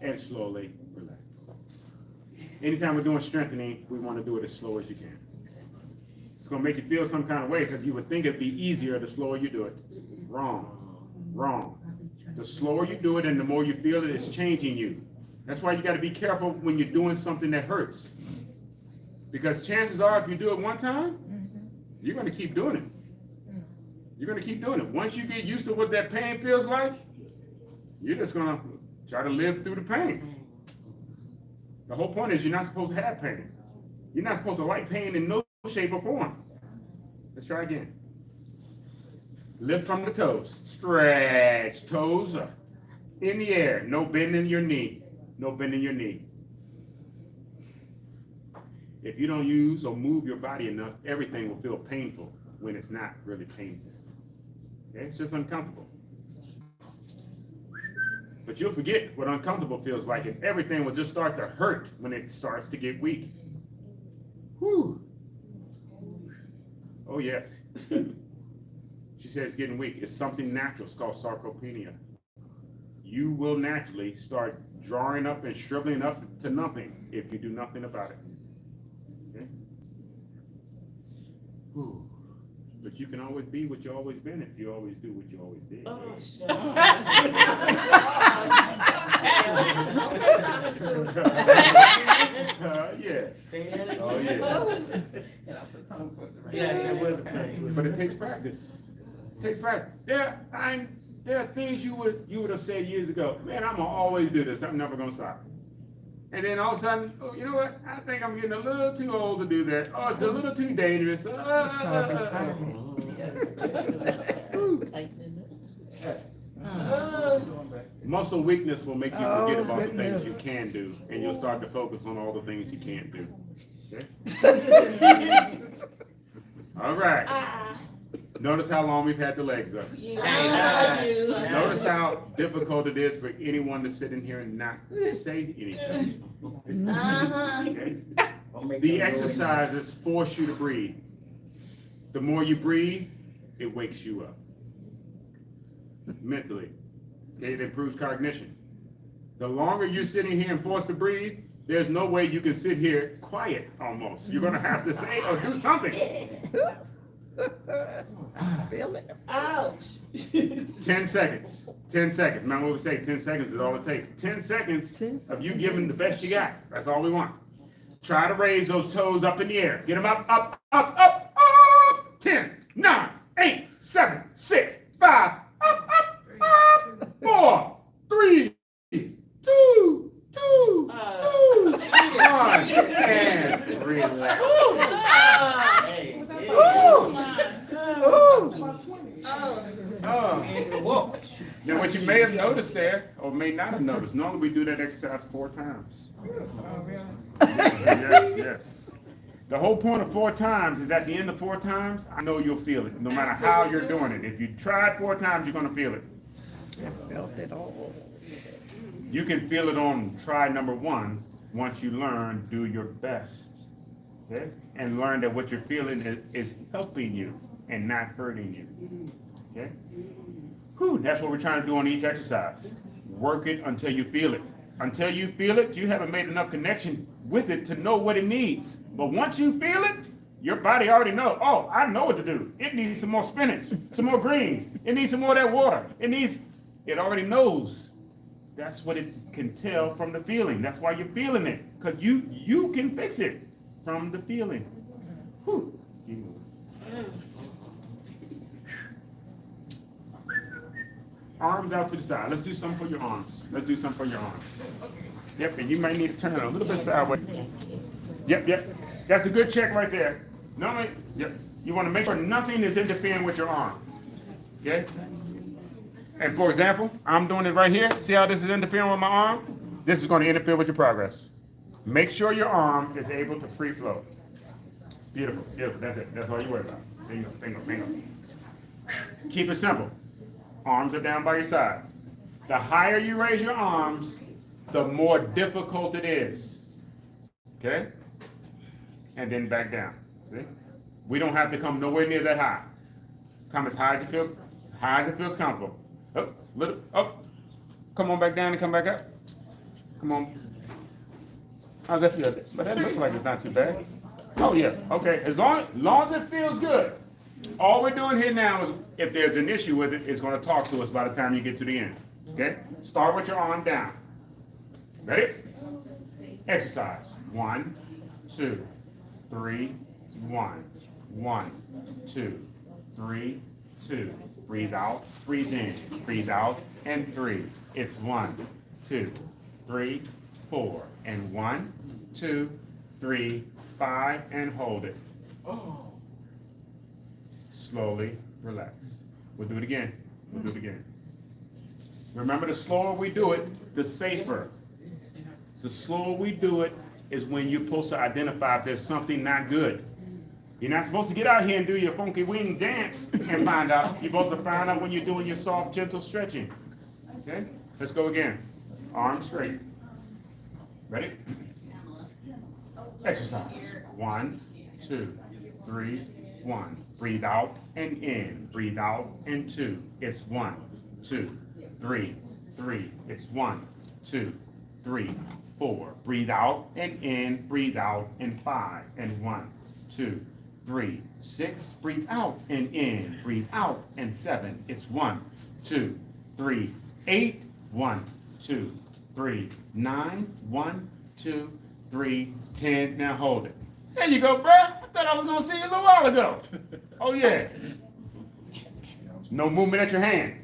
And slowly relax. Anytime we're doing strengthening, we want to do it as slow as you can. It's going to make you feel some kind of way because you would think it'd be easier the slower you do it. Wrong. Wrong. The slower you do it and the more you feel it, it's changing you. That's why you got to be careful when you're doing something that hurts. Because chances are if you do it one time, you're going to keep doing it. You're going to keep doing it. Once you get used to what that pain feels like, you're just going to try to live through the pain. The whole point is you're not supposed to have pain. You're not supposed to like pain in no shape or form. Let's try again. Lift from the toes. Stretch. Toes up. In the air. No bending your knee. No bending your knee. If you don't use or move your body enough, everything will feel painful when it's not really painful. Okay? It's just uncomfortable. But you'll forget what uncomfortable feels like if everything will just start to hurt when it starts to get weak. Whew. Oh, yes. She said it's getting weak. It's something natural. It's called sarcopenia. You will naturally start drawing up and shriveling up to nothing if you do nothing about it. Okay? Whew. But you can always be what you've always been if you always do what you always did. Oh, Yeah. Oh, yeah. Yeah, it was a change. But it takes practice. It takes practice. There are things you would have said years ago. Man, I'm gonna always do this. I'm never gonna stop. And then all of a sudden, oh, you know what? I think I'm getting a little too old to do that. Oh, it's a little too dangerous. Muscle weakness will make you forget about the things you can do, and you'll start to focus on all the things you can't do. Okay? All right. Notice how long we've had the legs up. Notice how difficult it is for anyone to sit in here and not say anything. Okay? The exercises force you to breathe. The more you breathe, it wakes you up. Mentally. Okay, it improves cognition. The longer you're sitting here and forced to breathe, there's no way you can sit here quiet almost. You're going to have to say or do something. Feel it. Ouch. 10 seconds. 10 seconds. Remember what we say, 10 seconds is all it takes. 10 seconds of you giving the best you got. That's all we want. Try to raise those toes up in the air. Get them up, up, up, up, up. 10, 9, 8, 7, 6, 5, up, up, up. 4, 3, 2, 2, 1, and relax. Now, what you may have noticed there, or may not have noticed, normally we do that exercise 4 times. Yes. The whole point of 4 times is at the end of 4 times, I know you'll feel it, no matter how you're doing it. If you tried 4 times, you're going to feel it. I felt it all. You can feel it on try number 1. Once you learn, do your best. Okay? And learn that what you're feeling is helping you and not hurting you. Okay? Whew, that's what we're trying to do on each exercise. Work it until you feel it. Until you feel it, you haven't made enough connection with it to know what it needs. But once you feel it, your body already knows, oh, I know what to do. It needs some more spinach, some more greens. It needs some more of that water. It already knows. That's what it can tell from the feeling. That's why you're feeling it. Because you can fix it from the feeling. Whew. Arms out to the side. Let's do something for your arms. Yep, and you might need to turn it a little bit sideways. Yep. That's a good check right there. Normally, yep. You want to make sure nothing is interfering with your arm. Okay? And for example, I'm doing it right here. See how this is interfering with my arm? This is going to interfere with your progress. Make sure your arm is able to free flow. Beautiful. That's it. That's all you worry about. Bingo. Keep it simple. Arms are down by your side. The higher you raise your arms, the more difficult it is. Okay? And then back down. See? We don't have to come nowhere near that high. Come as high as it feels comfortable. Up. Come on back down and come back up. Come on. How's that feel? But that looks like it's not too bad. Oh yeah, okay. As long as it feels good. All we're doing here now is, if there's an issue with it, it's going to talk to us by the time you get to the end. Okay? Start with your arm down. Ready? Exercise. 1, 2, 3, 1. 1, 2, 3, 2. Breathe out, breathe in, breathe out, and 3. It's 1, 2, 3, 4. And 1, 2, 3, 5, and hold it. Slowly relax. We'll do it again. Remember, the slower we do it, the safer. The slower we do it is when you're supposed to identify if there's something not good. You're not supposed to get out here and do your funky wing dance and find out. You're supposed to find out when you're doing your soft, gentle stretching. Okay? Let's go again. Arms straight. Ready? Exercise. 1, 2, 3, 1. Breathe out and in. Breathe out and 2. It's 1, 2, 3, 3. It's 1, 2, 3, 4. Breathe out and in. Breathe out and 5. And 1, 2, 3, 6. Breathe out and in. Breathe out and 7. It's 1, 2, 3, 8. 1, 2, 3, 9. 1, 2, 3, 10. Now hold it. There you go, bruh. I thought I was gonna see you a little while ago. Oh yeah. No movement at your hand.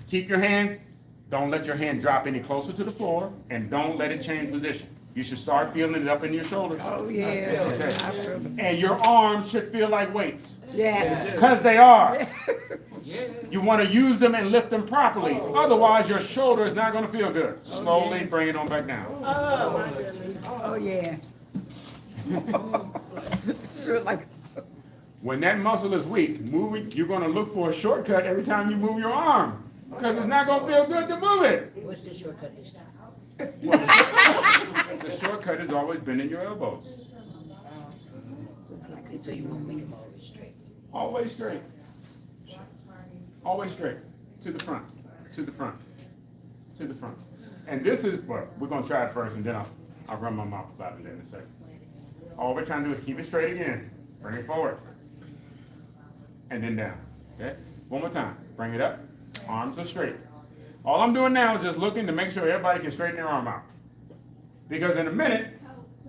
Keep your hand. Don't let your hand drop any closer to the floor, and don't let it change position. You should start feeling it up in your shoulders. Oh, yeah. Okay. And your arms should feel like weights. Yes. Because they are. You want to use them and lift them properly. Otherwise, your shoulder is not going to feel good. Slowly bring it on back down. Oh, yeah. Feel like, When that muscle is weak, you're going to look for a shortcut every time you move your arm. Because it's not going to feel good to move it. What's the shortcut this time? The shortcut has always been in your elbows. So you won't make them always straight. Always straight. Always straight. To the front. To the front. To the front. And this is, well, we're going to try it first, and then I'll run my mouth about it in a second. All we're trying to do is keep it straight again. Bring it forward. And then down. Okay? One more time. Bring it up. Arms are straight. All I'm doing now is just looking to make sure everybody can straighten their arm out. Because in a minute,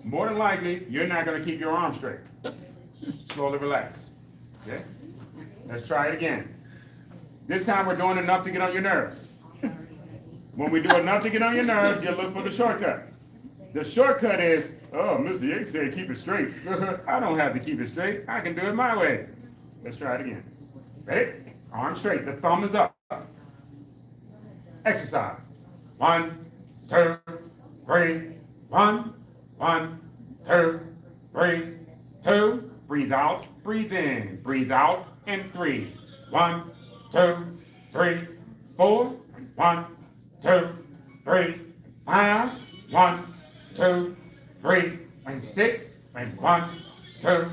more than likely, you're not going to keep your arm straight. Slowly relax. Okay? Let's try it again. This time we're doing enough to get on your nerves. When we do enough to get on your nerves, you look for the shortcut. The shortcut is, oh, Mr. Yates said keep it straight. I don't have to keep it straight. I can do it my way. Let's try it again. Ready? Arm straight. The thumb is up. Exercise. 1, 2, 3. 1, 2, 3, 2. Breathe out, breathe in, breathe out, and 3. 1, 2, 3, 4. 1, 2, 3, 5. 1, 2, 3, and 6. And 1, 2,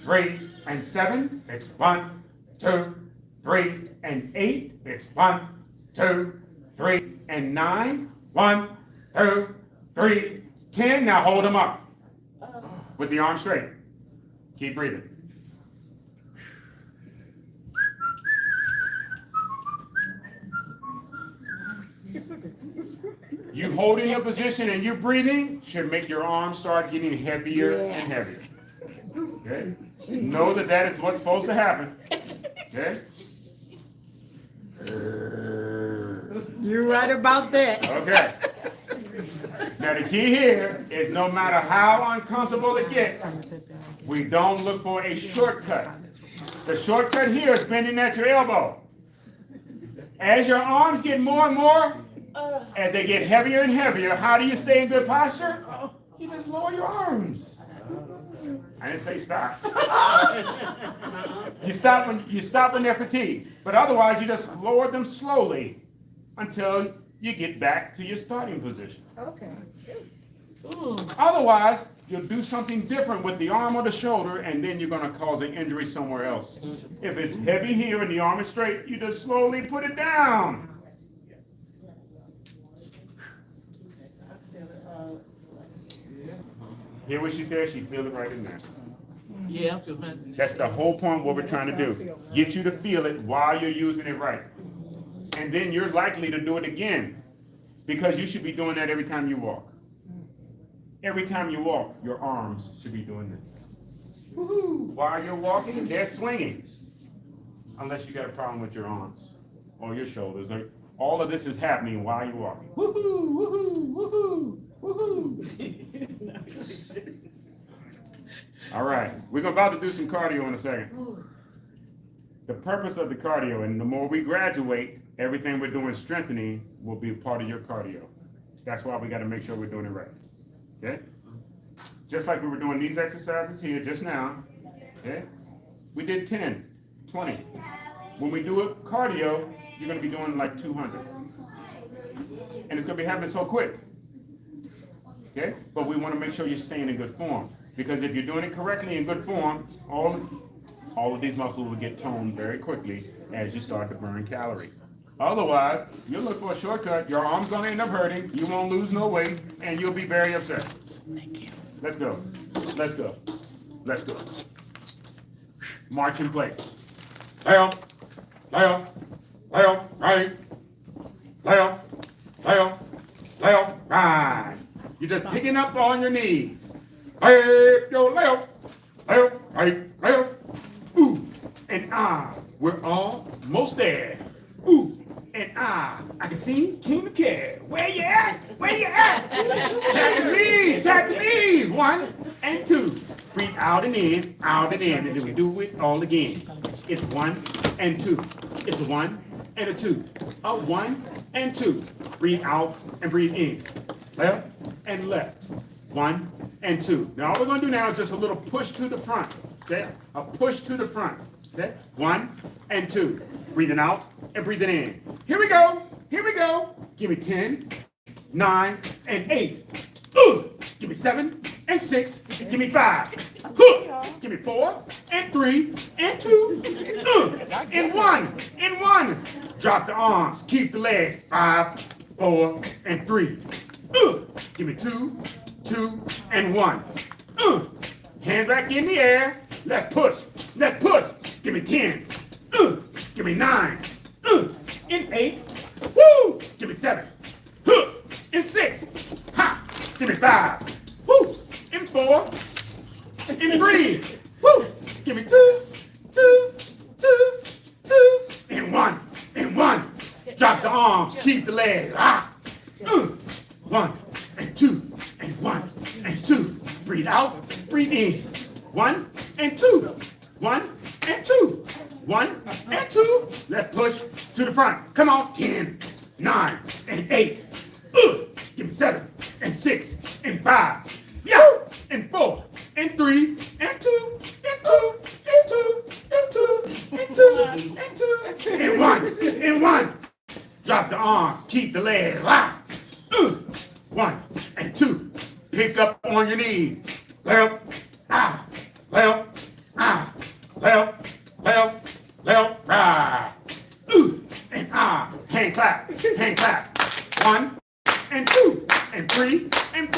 3, and 7. It's 1, 2, 3, and 8. It's 1, 2, 3, and 9. 1, 2, 3, 10. Now hold them up with the arm straight. Keep breathing. You holding your position and you breathing should make your arms start getting heavier and heavier. Okay? Know that that is what's supposed to happen. Okay? You're right about that. Okay. Now the key here is no matter how uncomfortable it gets, we don't look for a shortcut. The shortcut here is bending at your elbow. As your arms get more and more, as they get heavier and heavier, how do you stay in good posture? You just lower your arms. I didn't say stop. You stop when they're fatigued. But otherwise, you just lower them slowly until you get back to your starting position. Okay. Otherwise, you'll do something different with the arm or the shoulder, and then you're going to cause an injury somewhere else. If it's heavy here and the arm is straight, you just slowly put it down. Hear what she said? She feel it right in there. Yeah, I feel better. That's the whole point of what we're trying to do. Get you to feel it while you're using it right. And then you're likely to do it again, because you should be doing that every time you walk. Every time you walk, your arms should be doing this. Woo-hoo. While you're walking, they're swinging. Unless you got a problem with your arms or your shoulders. All of this is happening while you're walking. Woohoo, woohoo, woohoo, woohoo. All right, we're about to do some cardio in a second. The purpose of the cardio, and the more we graduate, everything we're doing strengthening will be part of your cardio. That's why we got to make sure we're doing it right. Okay? Just like we were doing these exercises here just now. Okay? We did 10, 20. When we do it cardio, you're going to be doing like 200. And it's going to be happening so quick. Okay? But we want to make sure you're staying in good form. Because if you're doing it correctly in good form, all of these muscles will get toned very quickly as you start to burn calories. Otherwise, you'll look for a shortcut, your arm's going to end up hurting, you won't lose no weight, and you'll be very upset. Thank you. Let's go. Let's go. Let's go. March in place. Left, left, left, right. Left, left, left, right. You're just picking up on your knees. Left, your left, left, right, left. Ooh, and ah, we're almost there. Ooh, and ah, I can see King of Care. Where you at? Where you at? Tap the knees, tap the knees. 1 and 2. Breathe out and in, and then we do it all again. It's 1 and 2. It's a 1 and a 2. A 1 and 2. Breathe out and breathe in. Left and left. 1 and 2. Now all we're going to do now is just a little push to the front. Okay? A push to the front. Okay? 1 and 2. Breathing out and breathing in. Here we go. Here we go. Give me 10, 9, and 8. Give me 7 and 6. Give me 5. Give me 4 and 3 and 2. And 1 and 1. Drop the arms. Keep the legs. 5, 4, and 3. Give me 2, 2, and 1. Hand back in the air. Left push. Left push. Give me 10. Give me 9. And 8. Woo! Give me 7. And 6. Ha! Give me 5. Woo! And 4. And 3. Woo! Give me 2, 2, 2, 2. And 1. And 1. Drop the arms. Keep the legs. 1 and 2 and 1 and 2. Breathe out. Breathe in. 1 and 2. 1 and 2. 1 and 2. Let's push to the front. Come on. 10, 9, and 8. Give me 7 and 6 and 5. Yeah. And 4 and 3 and 2 and 2 and 2 and 2 and 2 and 2 and 1 and 1. Drop the arms. Keep the legs. 1 and 2. Pick up on your knees. Left, left, left, left, right. And hand clap, hand clap. 1 and 2 and 3 and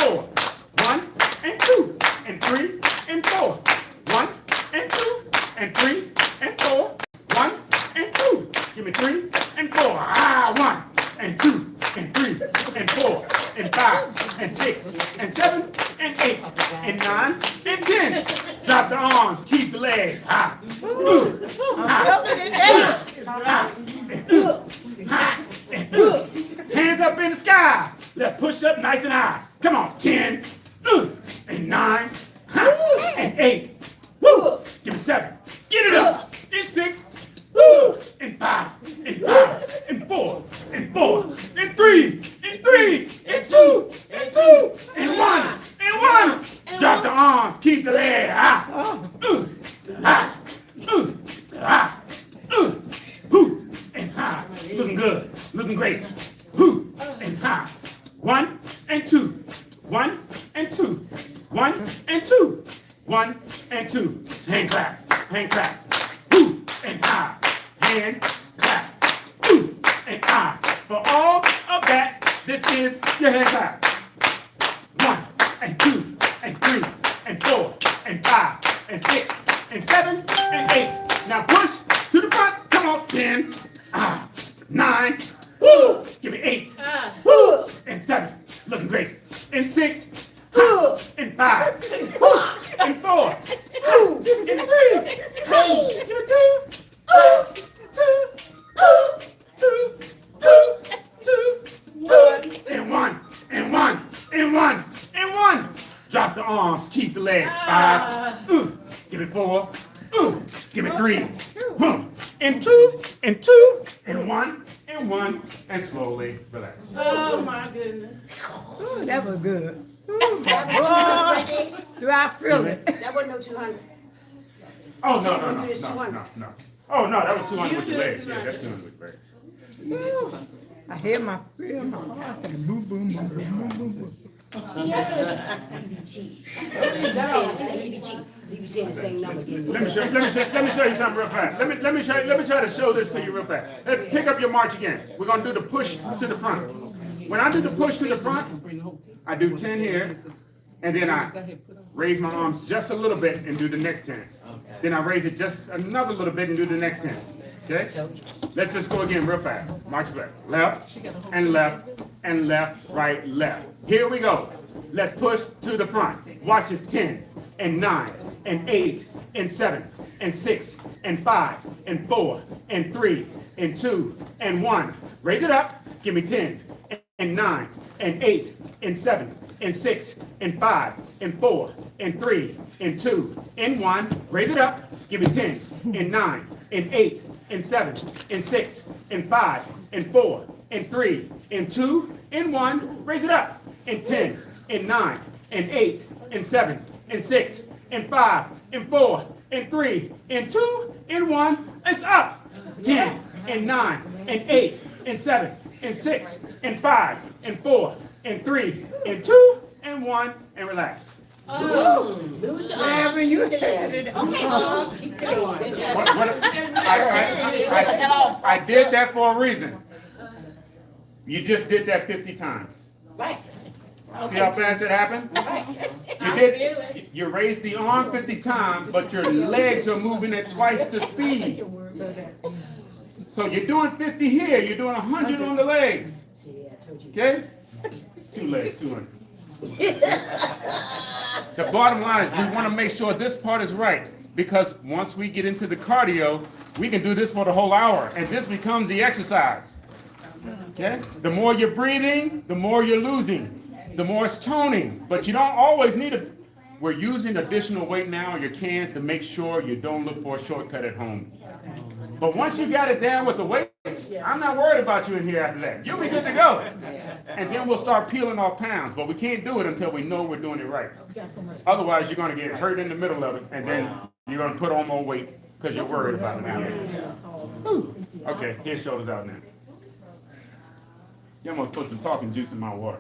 and 9, and 10. Drop the arms, keep the legs high. Hands up in the sky. Let's push up nice and high. Come on, 10, and 9, and 8. Give me 7. Get it up. And 6, and 5, and 5, and 4, and 4, and 3, and 3, and 2, and 2, and 1, and 1. Drop the arms, keep the leg high. And high. Looking good, looking great. And high. 1 and 2, 1 and 2, 1 and 2, 1 and 2. Hand clap, hand clap. And high, hand clap. And high. For all of that, this is your hand clap. 1 and 2 and 3 and 4 and 5 and 6 and 7 and 8. Now push to the front. Come on, 10, 9, give me 8, and 7, looking great, and 6, and 5, and 4, and 3, give me 2, and 1, and 1, and 1, and 1. Drop the arms, keep the legs. 5, give me 4, give me 3, and 2, and 2, and 1, and 1, and slowly relax. Oh my goodness. Ooh, that was good. Ooh, boy, do I feel it? That wasn't no 200. Oh, So no, you no, gonna no, do this no, 200? no. Oh, no, that was 200 with You your do legs. Yeah, 200. that's 200 with legs. Ooh, I hear my feel my heart saying boom, boom, boom, boom, boom, boom, boom. He be saying the same number again. Let me show you something real fast. Let me try to show this to you real fast. Let's pick up your march again. We're gonna do the push to the front. When I do the push to the front, I do 10 here, and then I raise my arms just a little bit and do the next 10. Then I raise it just another little bit and do the next 10. Okay? Let's just go again real fast. March back. Left, and left, and left, right, left. Here we go. Let's push to the front. Watch it. 10, and 9, and 8, and 7, and 6, and 5, and 4, and 3, and 2, and 1. Raise it up. Give me 10, and 9, and 8, and 7, and 6, and 5, and 4, and 3, and 2, and 1. Raise it up. Give me 10, and 9, and 8, and 7, and 6, and 5, and 4, and 3, and 2, and 1. Raise it up. And 10, and 9, and 8, and 7, and 6, and 5, and 4, and 3, and 2, and 1. It's up. 10, and 9, and 8, and 7, and 6, and 5, and 4, and 3, and 2, and 1, and relax. Wherever you headed. I did that for a reason. You just did that 50 times. Right. See how fast it happened? You raised the arm 50 times, but your legs are moving at twice the speed. So you're doing 50 here, you're doing 100 on the legs. Okay? 2 legs, 200. The bottom line is we want to make sure this part is right, because once we get into the cardio, we can do this for the whole hour, and this becomes the exercise. Okay? The more you're breathing, the more you're losing. The more it's toning, but you don't always need it. We're using additional weight now on your cans to make sure you don't look for a shortcut at home. But once you got it down with the weights, I'm not worried about you in here after that. You'll be good to go. And then we'll start peeling off pounds, but we can't do it until we know we're doing it right. Otherwise, you're going to get hurt in the middle of it, and then you're going to put on more weight because you're worried about it again. Okay, here's shoulders out now. You almost put some talking juice in my water.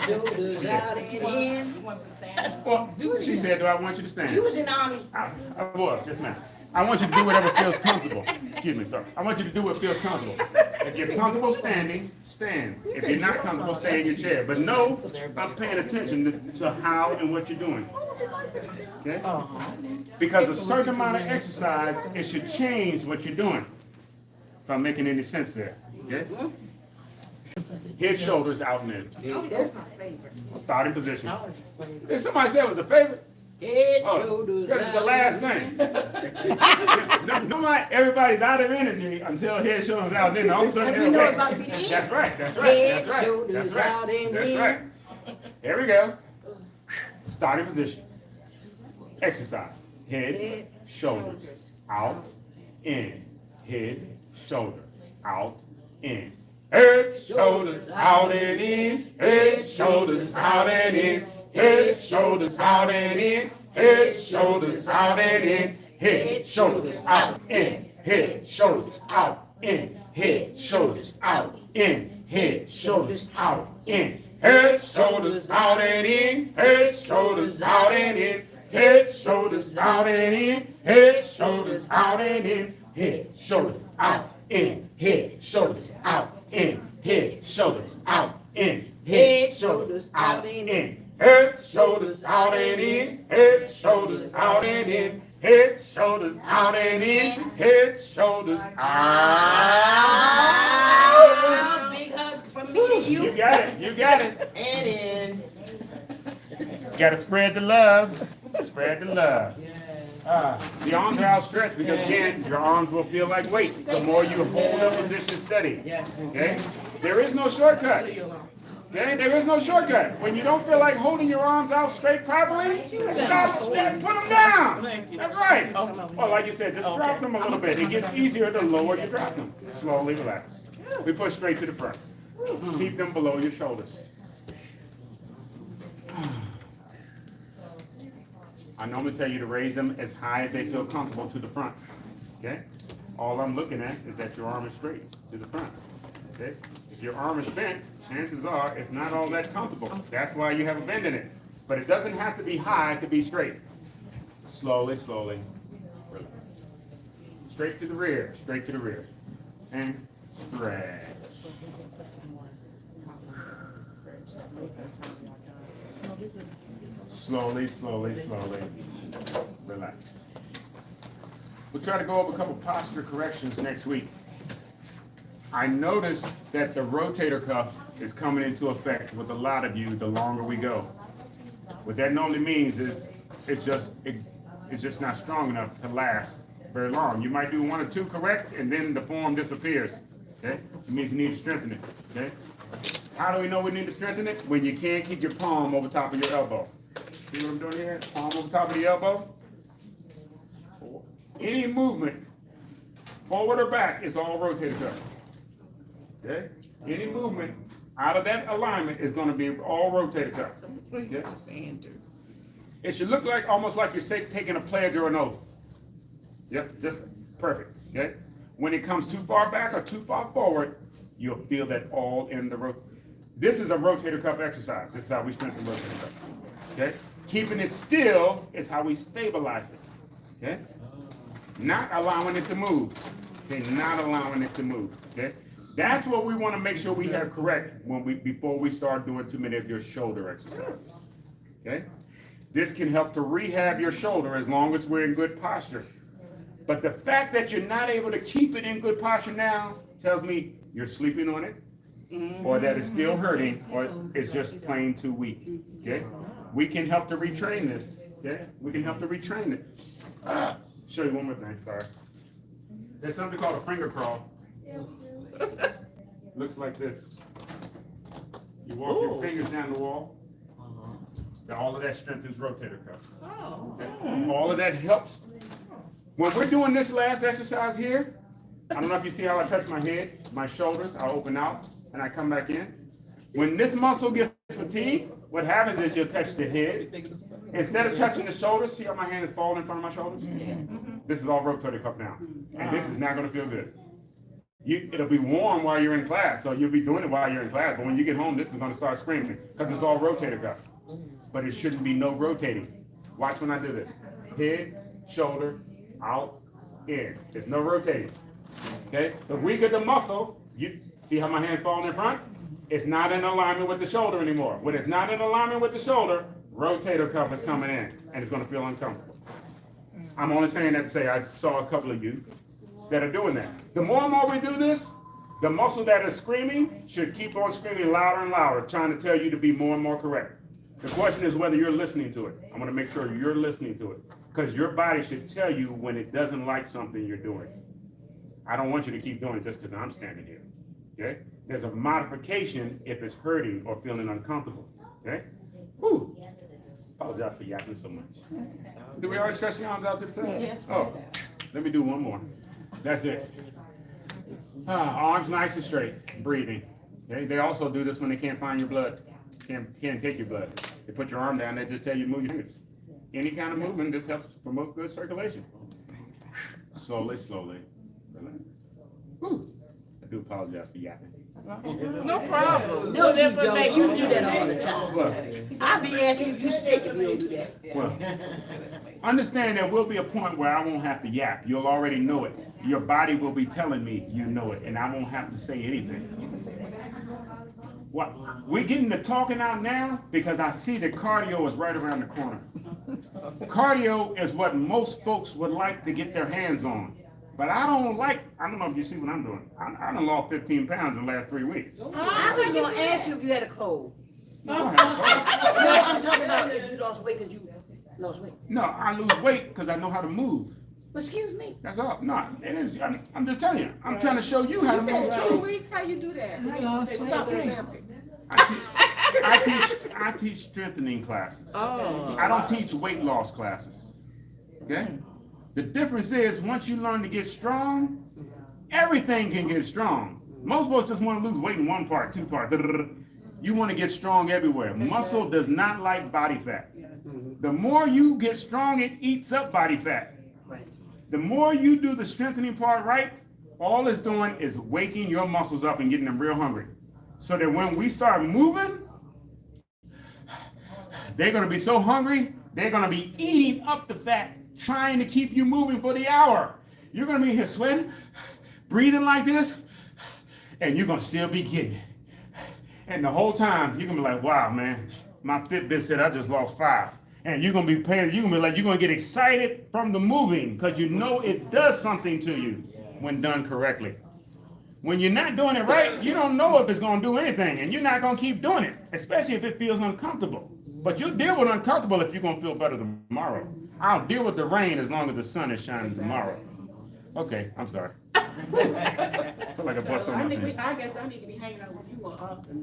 Shoulders out and in. You want to stand? Well, she said, do I want you to stand? You was in the army. I was, yes ma'am. I want you to do whatever feels comfortable. Excuse me, sorry. I want you to do what feels comfortable. If you're comfortable standing, stand. If you're not comfortable, stay in your chair. But know I'm paying attention to how and what you're doing. Okay? Because a certain amount of exercise, it should change what you're doing. If I'm making any sense there. Okay? Head, shoulders, out and in. That's my favorite. Starting position. Did somebody say it was the favorite? Head, Oh, shoulders. that's the last thing. No, everybody's out of energy until head, shoulders, out and in. All of a sudden, Because we know they're it's about to awake. be the end. That's right, that's right, Head, that's right. shoulders, That's right. out and That's in. right. Here we go. Starting position. Exercise. Head, shoulders, out, in. Head, shoulder, out, in. Head, shoulders, out and in. Head, shoulders, out and in. Head, shoulders, out and in. Head, shoulders, out and in. Head, shoulders, out, in. Head, shoulders, out, in. Head, shoulders, out, in. Head, shoulders, out, in. Head, shoulders, out and in. Head, shoulders, out and in. Head, shoulders, out and in. Head, shoulders, out and in. Head, shoulders, out, in. Head, shoulders, out, in. Head, shoulders, out, in. Head, shoulders, out and in. Head, shoulders, out and in. Head, shoulders, out and in. Head, shoulders, out and in. Head, shoulders, out. Big hug from me to you. You got it, you got it. And in. Gotta spread the love. Spread the love. The arms are outstretched because again, your arms will feel like weights the more you hold a position steady. Okay? There is no shortcut. Okay? There is no shortcut. When you don't feel like holding your arms out straight properly, stop, put them down. That's right. Well, like you said, just drop them a little bit. It gets easier the lower you drop them. Slowly relax. We push straight to the front. Keep them below your shoulders. I normally tell you to raise them as high as they feel comfortable to the front. Okay? All I'm looking at is that your arm is straight to the front. Okay? If your arm is bent, chances are it's not all that comfortable. That's why you have a bend in it. But it doesn't have to be high to be straight. Slowly, slowly. Relax. Straight to the rear, straight to the rear. And stretch. Slowly, slowly, slowly. Relax. We'll try to go over a couple posture corrections next week. I noticed that the rotator cuff is coming into effect with a lot of you the longer we go. What that normally means is it's just not strong enough to last very long. You might do one or two correct and then the form disappears. Okay? It means you need to strengthen it. Okay? How do we know we need to strengthen it? When you can't keep your palm over top of your elbow. See what I'm doing here? Palm over top of the elbow. Any movement, forward or back, is all rotator cuff. Okay? Any movement out of that alignment is going to be all rotator cuff. Okay? It should look like almost like you're taking a pledge or an oath. Yep, just perfect. Okay? When it comes too far back or too far forward, you'll feel that all in the rotator. This is a rotator cuff exercise. This is how we strengthen rotator cuff. Okay? Keeping it still is how we stabilize it. Okay? Not allowing it to move. Okay? Not allowing it to move. Okay? That's what we want to make sure we have correct before we start doing too many of your shoulder exercises. Okay? This can help to rehab your shoulder as long as we're in good posture. But the fact that you're not able to keep it in good posture now tells me you're sleeping on it, or that it's still hurting, or it's just plain too weak. Okay? We can help to retrain this. Okay? We can help to retrain it. Show you one more thing, sorry. There's something called a finger crawl. Looks like this. You walk your fingers down the wall. All of that strengthens rotator cuff. Okay? All of that helps. When we're doing this last exercise here, I don't know if you see how I touch my head, my shoulders, I open out, and I come back in. When this muscle gets fatigued, what happens is you'll touch the head. Instead of touching the shoulders, see how my hand is falling in front of my shoulders? This is all rotator cuff now. And this is not going to feel good. It'll be warm while you're in class, so you'll be doing it while you're in class. But when you get home, this is going to start screaming because it's all rotator cuff. But it shouldn't be no rotating. Watch when I do this. Head, shoulder, out, in. There's no rotating. Okay? The weaker the muscle, you see how my hand's falling in front? It's not in alignment with the shoulder anymore. When it's not in alignment with the shoulder, rotator cuff is coming in, and it's going to feel uncomfortable. I'm only saying that to say I saw a couple of you that are doing that. The more and more we do this, The muscle that is screaming should keep on screaming louder and louder, trying to tell you to be more and more correct. The question is whether you're listening to it. I want to make sure you're listening to it, because your body should tell you when it doesn't like something you're doing. I don't want you to keep doing it just because I'm standing here. Okay? There's a modification if it's hurting or feeling uncomfortable. Okay? Whew. Apologize for yapping so much. Did we already stretch the arms out to the side? Yes. Oh, let me do one more. That's it. Arms nice and straight, breathing. Okay? They also do this when they can't find your blood, can't take your blood. They put your arm down, they just tell you to move your fingers. Any kind of movement, this helps promote good circulation. Slowly, slowly. Relax. Whew. I do apologize for yapping. No problem. No, you don't. You do that all the time. Well, I'll be asking if you sick if you don't do that. well, understand there will be a point where I won't have to yap. You'll already know it. Your body will be telling me you know it, and I won't have to say anything. Well, we're getting to talking out now because I see that cardio is right around the corner. Cardio is what most folks would like to get their hands on. But I don't know if you see what I'm doing. I done lost 15 pounds in the last 3 weeks. I was gonna ask you if you had a cold. You don't have a cold. No, I'm talking about if you lost weight because you lost weight. No, I lose weight because I know how to move. But excuse me. That's all. No, it is. I'm just telling you. I'm trying to show you how to move. 2 weeks, how you do that? Stop example. I teach strengthening classes. Oh. I don't teach weight loss classes. Okay? The difference is once you learn to get strong, everything can get strong. Most folks just want to lose weight in one part, 2 parts. You want to get strong everywhere. Muscle does not like body fat. The more you get strong, it eats up body fat. The more you do the strengthening part right, all it's doing is waking your muscles up and getting them real hungry. So that when we start moving, they're going to be so hungry, they're going to be eating up the fat, trying to keep you moving for the hour. You're going to be here sweating, breathing like this, and you're going to still be getting it. And the whole time, you're going to be like, wow, man, my Fitbit said I just lost 5. And you're going to be paying, you're going to be like, you're going to get excited from the moving because you know it does something to you when done correctly. When you're not doing it right, you don't know if it's going to do anything, and you're not going to keep doing it, especially if it feels uncomfortable. But you'll deal with uncomfortable if you're going to feel better tomorrow. I'll deal with the rain as long as the sun is shining tomorrow. Okay, I'm sorry. I feel like I bought so much in. I guess I need to be hanging out with you more often.